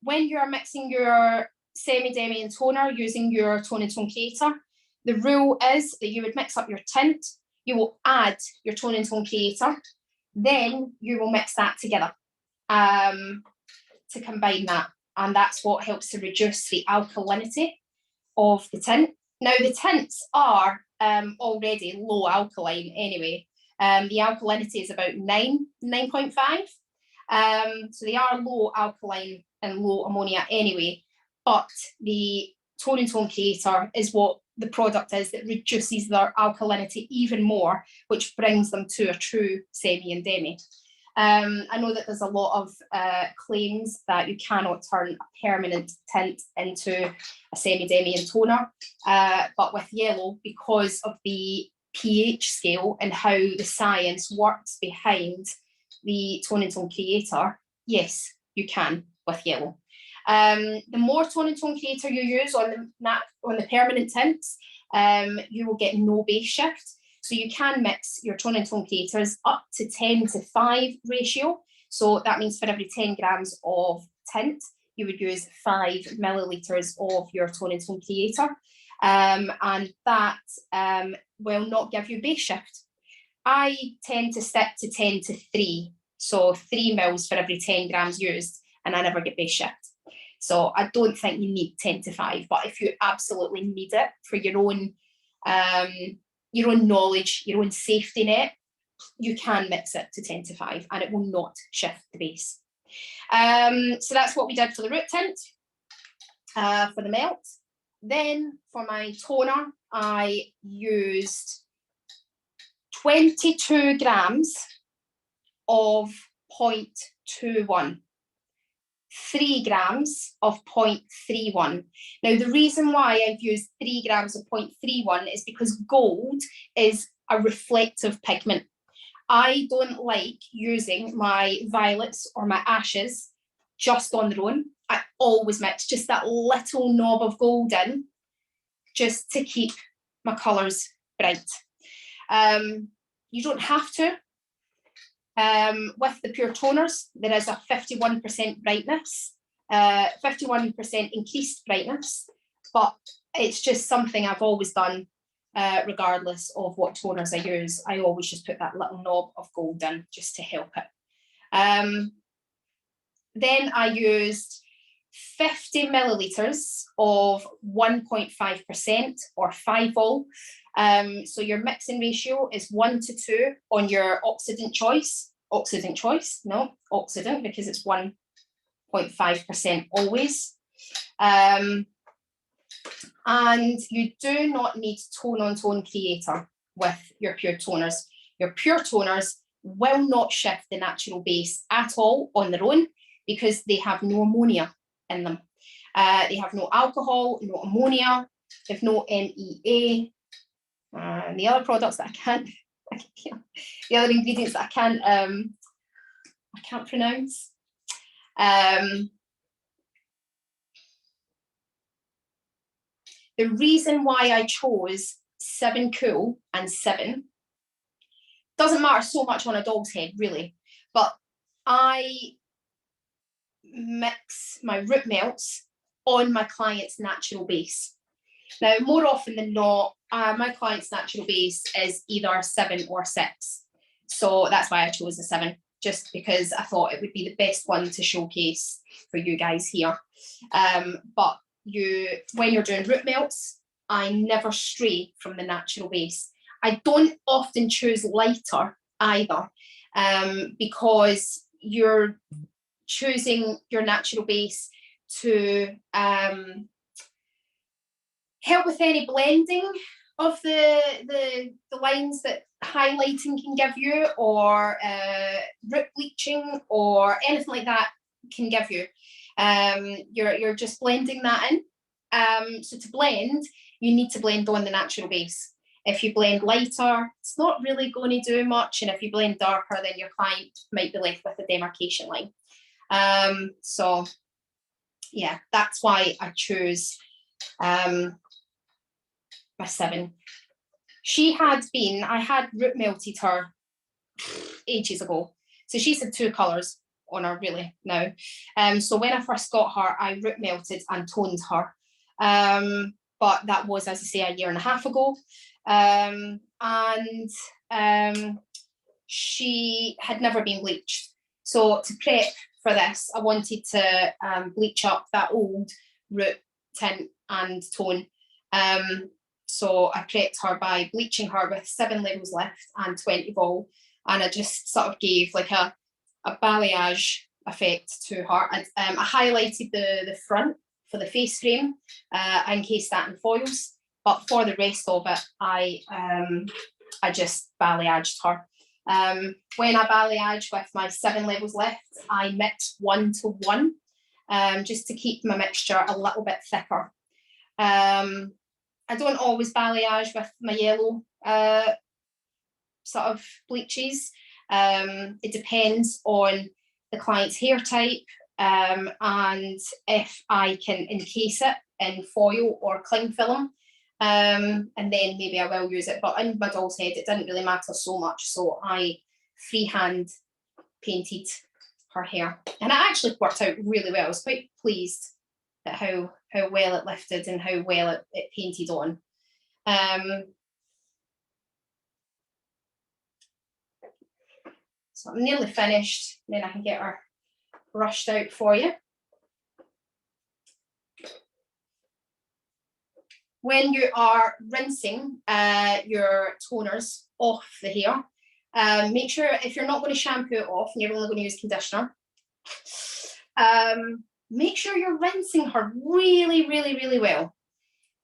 When you're mixing your semi-demi and toner using your Tone and Tone Creator, the rule is that you would mix up your tint, you will add your Tone and Tone Creator, then you will mix that together to combine that. And that's what helps to reduce the alkalinity of the tint. Now, the tints are already low alkaline anyway. The alkalinity is about 9.5. So they are low alkaline and low ammonia anyway, but the Tone and Tone Creator is what the product is that reduces their alkalinity even more, which brings them to a true semi and demi. I know that there's a lot of claims that you cannot turn a permanent tint into a semi-demi and toner, but with yellow, because of the pH scale and how the science works behind the Tone and Tone Creator, yes, you can with yellow. The more Tone and Tone Creator you use on the permanent tints, you will get no base shift. So you can mix your Tone and Tone Creators up to 10:5 ratio. So that means for every 10 grams of tint, you would use 5 millilitres of your Tone and Tone Creator. And that will not give you base shift. I tend to stick to 10:3. So 3 mils for every 10 grams used, and I never get base shift. So I don't think you need 10:5, but if you absolutely need it for your own knowledge, your own safety net, you can mix it to 10:5 and it will not shift the base. So that's what we did for the root tint, for the melt. Then for my toner, I used 22 grams of 0.21. 3 grams of 0.31. Now, the reason why I've used 3 grams of 0.31 is because gold is a reflective pigment. I don't like using my violets or my ashes just on their own. I always mix just that little knob of gold in, just to keep my colours bright. You don't have to. With the pure toners, there is a 51% brightness, 51% increased brightness, but it's just something I've always done, regardless of what toners I use. I always just put that little knob of gold in just to help it. Then I used 50 millilitres of 1.5% or 5 vol. So your mixing ratio is 1:2 on your oxidant choice, because it's 1.5% always. And you do not need Tone on Tone Creator with your pure toners. Your pure toners will not shift the natural base at all on their own because they have no ammonia in them. They have no alcohol, no ammonia, they have no MEA. And the other products that the other ingredients that I can't pronounce. The reason why I chose 7 cool and 7 doesn't matter so much on a dog's head, really, but I mix my root melts on my client's natural base. Now, more often than not, my client's natural base is either 7 or 6. So that's why I chose the 7, just because I thought it would be the best one to showcase for you guys here. But when you're doing root melts, I never stray from the natural base. I don't often choose lighter either. because you're choosing your natural base to help with any blending of the lines that highlighting can give you, or root bleaching or anything like that can give you. You're just blending that in. So to blend, you need to blend on the natural base. If you blend lighter, it's not really going to do much, and if you blend darker, then your client might be left with a demarcation line. So yeah, that's why I chose my 7. I had root melted her ages ago, so she's had 2 colours on her really now. So when I first got her, I root melted and toned her, but that was, as I say, 1.5 years ago. She had never been bleached. So to prep for this, I wanted to bleach up that old root tint and tone. So I prepped her by bleaching her with 7 levels lift and 20 vol, and I just sort of gave like a balayage effect to her. I highlighted the front for the face frame, I encased that in foils, but for the rest of it, I just balayaged her. When I balayage with my 7 levels left, I mix 1 to 1, just to keep my mixture a little bit thicker. I don't always balayage with my yellow sort of bleaches. It depends on the client's hair type, and if I can encase it in foil or cling film, and then maybe I will use it. But in my doll's head, it didn't really matter so much, so I freehand painted her hair, and it actually worked out really well. I was quite pleased at how well it lifted and how well it painted on. So I'm nearly finished, then I can get her brushed out for you. When you are rinsing your toners off the hair, make sure, if you're not going to shampoo it off and you're only going to use conditioner, make sure you're rinsing her really, really, really well.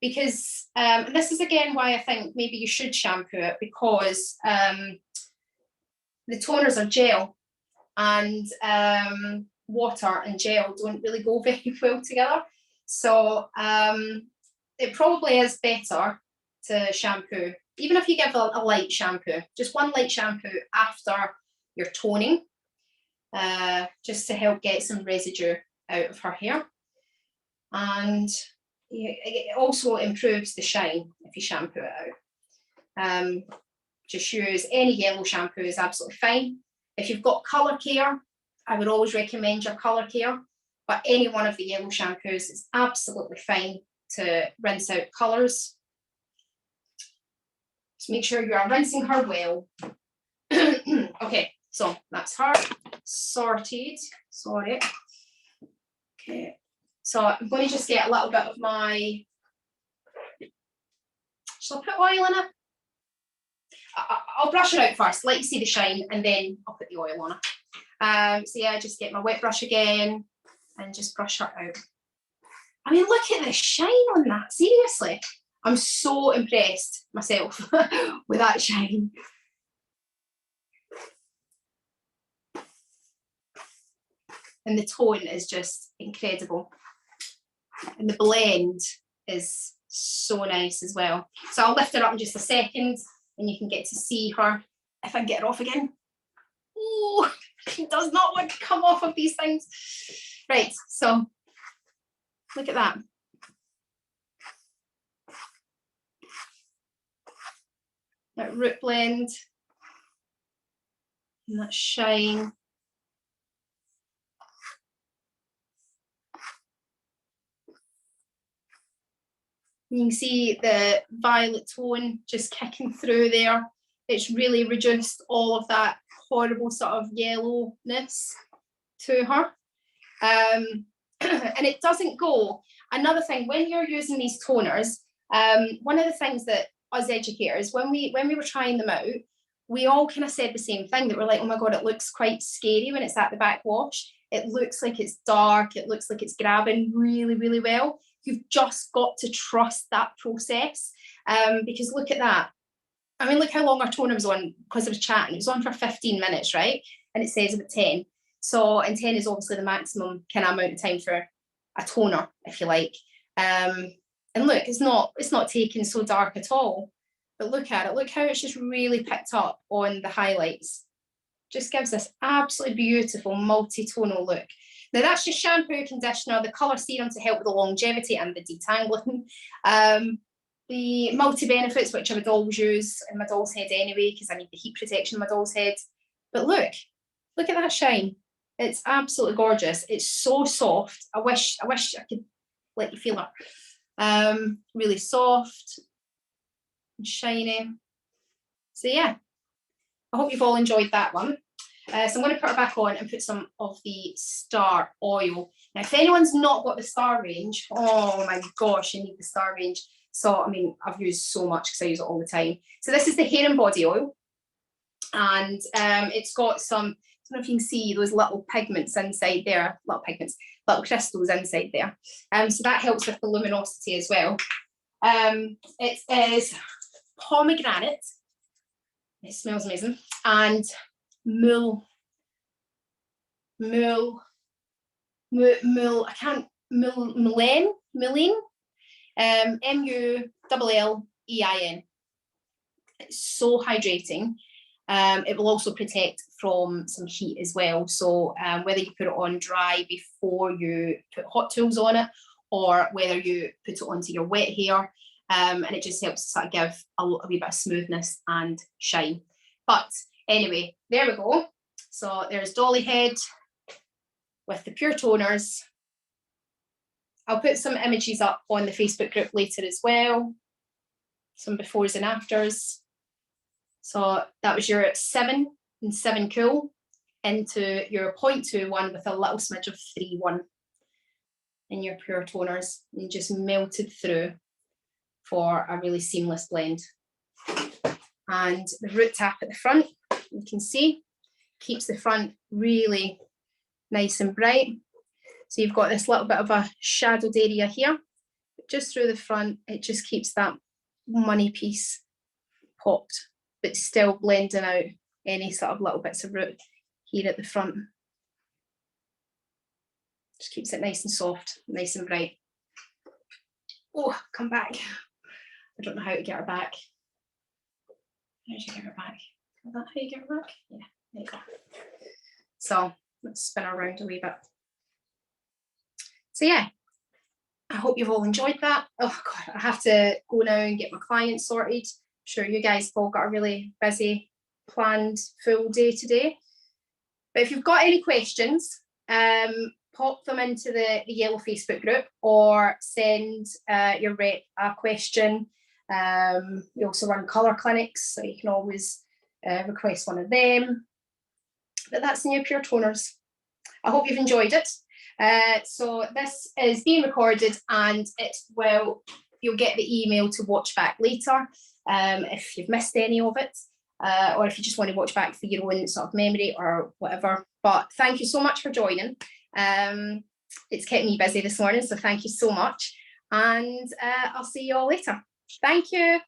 Because this is again why I think maybe you should shampoo it, because the toners are gel, and water and gel don't really go very well together. So it probably is better to shampoo, even if you give a light shampoo, just 1 light shampoo after your toning, just to help get some residue out of her hair. And it also improves the shine if you shampoo it out. Just use any yellow shampoo is absolutely fine. If you've got colour care, I would always recommend your colour care, but any one of the yellow shampoos is absolutely fine to rinse out colours. Just make sure you are rinsing her well. Okay, so that's her sorted. Sorry. Okay, so I'm going to just get a little bit of my, shall I put oil in it? I'll brush it out first, let you see the shine, and then I'll put the oil on it. So yeah, just get my wet brush again and just brush her out. I mean, look at the shine on that, seriously. I'm so impressed myself with that shine. And the tone is just incredible. And the blend is so nice as well. So I'll lift her up in just a second, and you can get to see her. If I can get her off again. Oh, she does not want to come off of these things. Right, so look at that. That root blend and that shine. You can see the violet tone just kicking through there. It's really reduced all of that horrible sort of yellowness to her. And it doesn't go. Another thing, when you're using these toners, one of the things that us educators, when we were trying them out, we all kind of said the same thing, that we're like, oh my God, it looks quite scary when it's at the back wash. It looks like it's dark. It looks like it's grabbing really, really well. You've just got to trust that process, because look at that. I mean, look how long our toner was on, because I was chatting. It was on for 15 minutes, right? And it says about 10. So, and 10 is obviously the maximum kind of amount of time for a toner, if you like. And look, it's not taken so dark at all. But look at it. Look how it's just really picked up on the highlights. Just gives this absolutely beautiful multi-tonal look. Now that's just shampoo, conditioner, the colour serum to help with the longevity and the detangling. The multi-benefits, which I would always use in my doll's head anyway, because I need the heat protection in my doll's head. But look at that shine. It's absolutely gorgeous. It's so soft. I wish I could let you feel it. Really soft and shiny. So yeah, I hope you've all enjoyed that one. So I'm going to put it back on and put some of the Star oil. Now, if anyone's not got the Star range, oh my gosh, you need the Star range. So, I mean, I've used so much because I use it all the time. So this is the hair and body oil. And it's got some, I don't know if you can see those little pigments inside there, little crystals inside there. So that helps with the luminosity as well. It is pomegranate. It smells amazing. And mullein, M-U-L-L-E-I-N. It's so hydrating. It will also protect from some heat as well. So whether you put it on dry before you put hot tools on it, or whether you put it onto your wet hair, and it just helps sort of give a wee bit of smoothness and shine. But anyway, there we go. So there's Dolly Head with the pure toners. I'll put some images up on the Facebook group later as well. Some befores and afters. So that was your 7 and 7 cool into your 0.21 with a little smidge of 3-1 in your pure toners, and just melted through for a really seamless blend. And the root tap at the front, you can see, keeps the front really nice and bright. So you've got this little bit of a shadowed area here, but just through the front, it just keeps that money piece popped, but still blending out any sort of little bits of root here at the front. Just keeps it nice and soft, nice and bright. Oh, come back. I don't know how to get her back. How do you get her back? Is that how you get her back? Yeah, there you go. So let's spin her around a wee bit. So yeah, I hope you've all enjoyed that. Oh God, I have to go now and get my clients sorted. I'm sure you guys have all got a really busy, planned, full day today. But if you've got any questions, pop them into the yellow Facebook group, or send your rep a question. We also run colour clinics, so you can always request one of them. But that's the new Pure Toners. I hope you've enjoyed it. So this is being recorded, and you'll get the email to watch back later if you've missed any of it, or if you just want to watch back for your own sort of memory or whatever. But thank you so much for joining. It's kept me busy this morning, so thank you so much, and I'll see you all later. Thank you.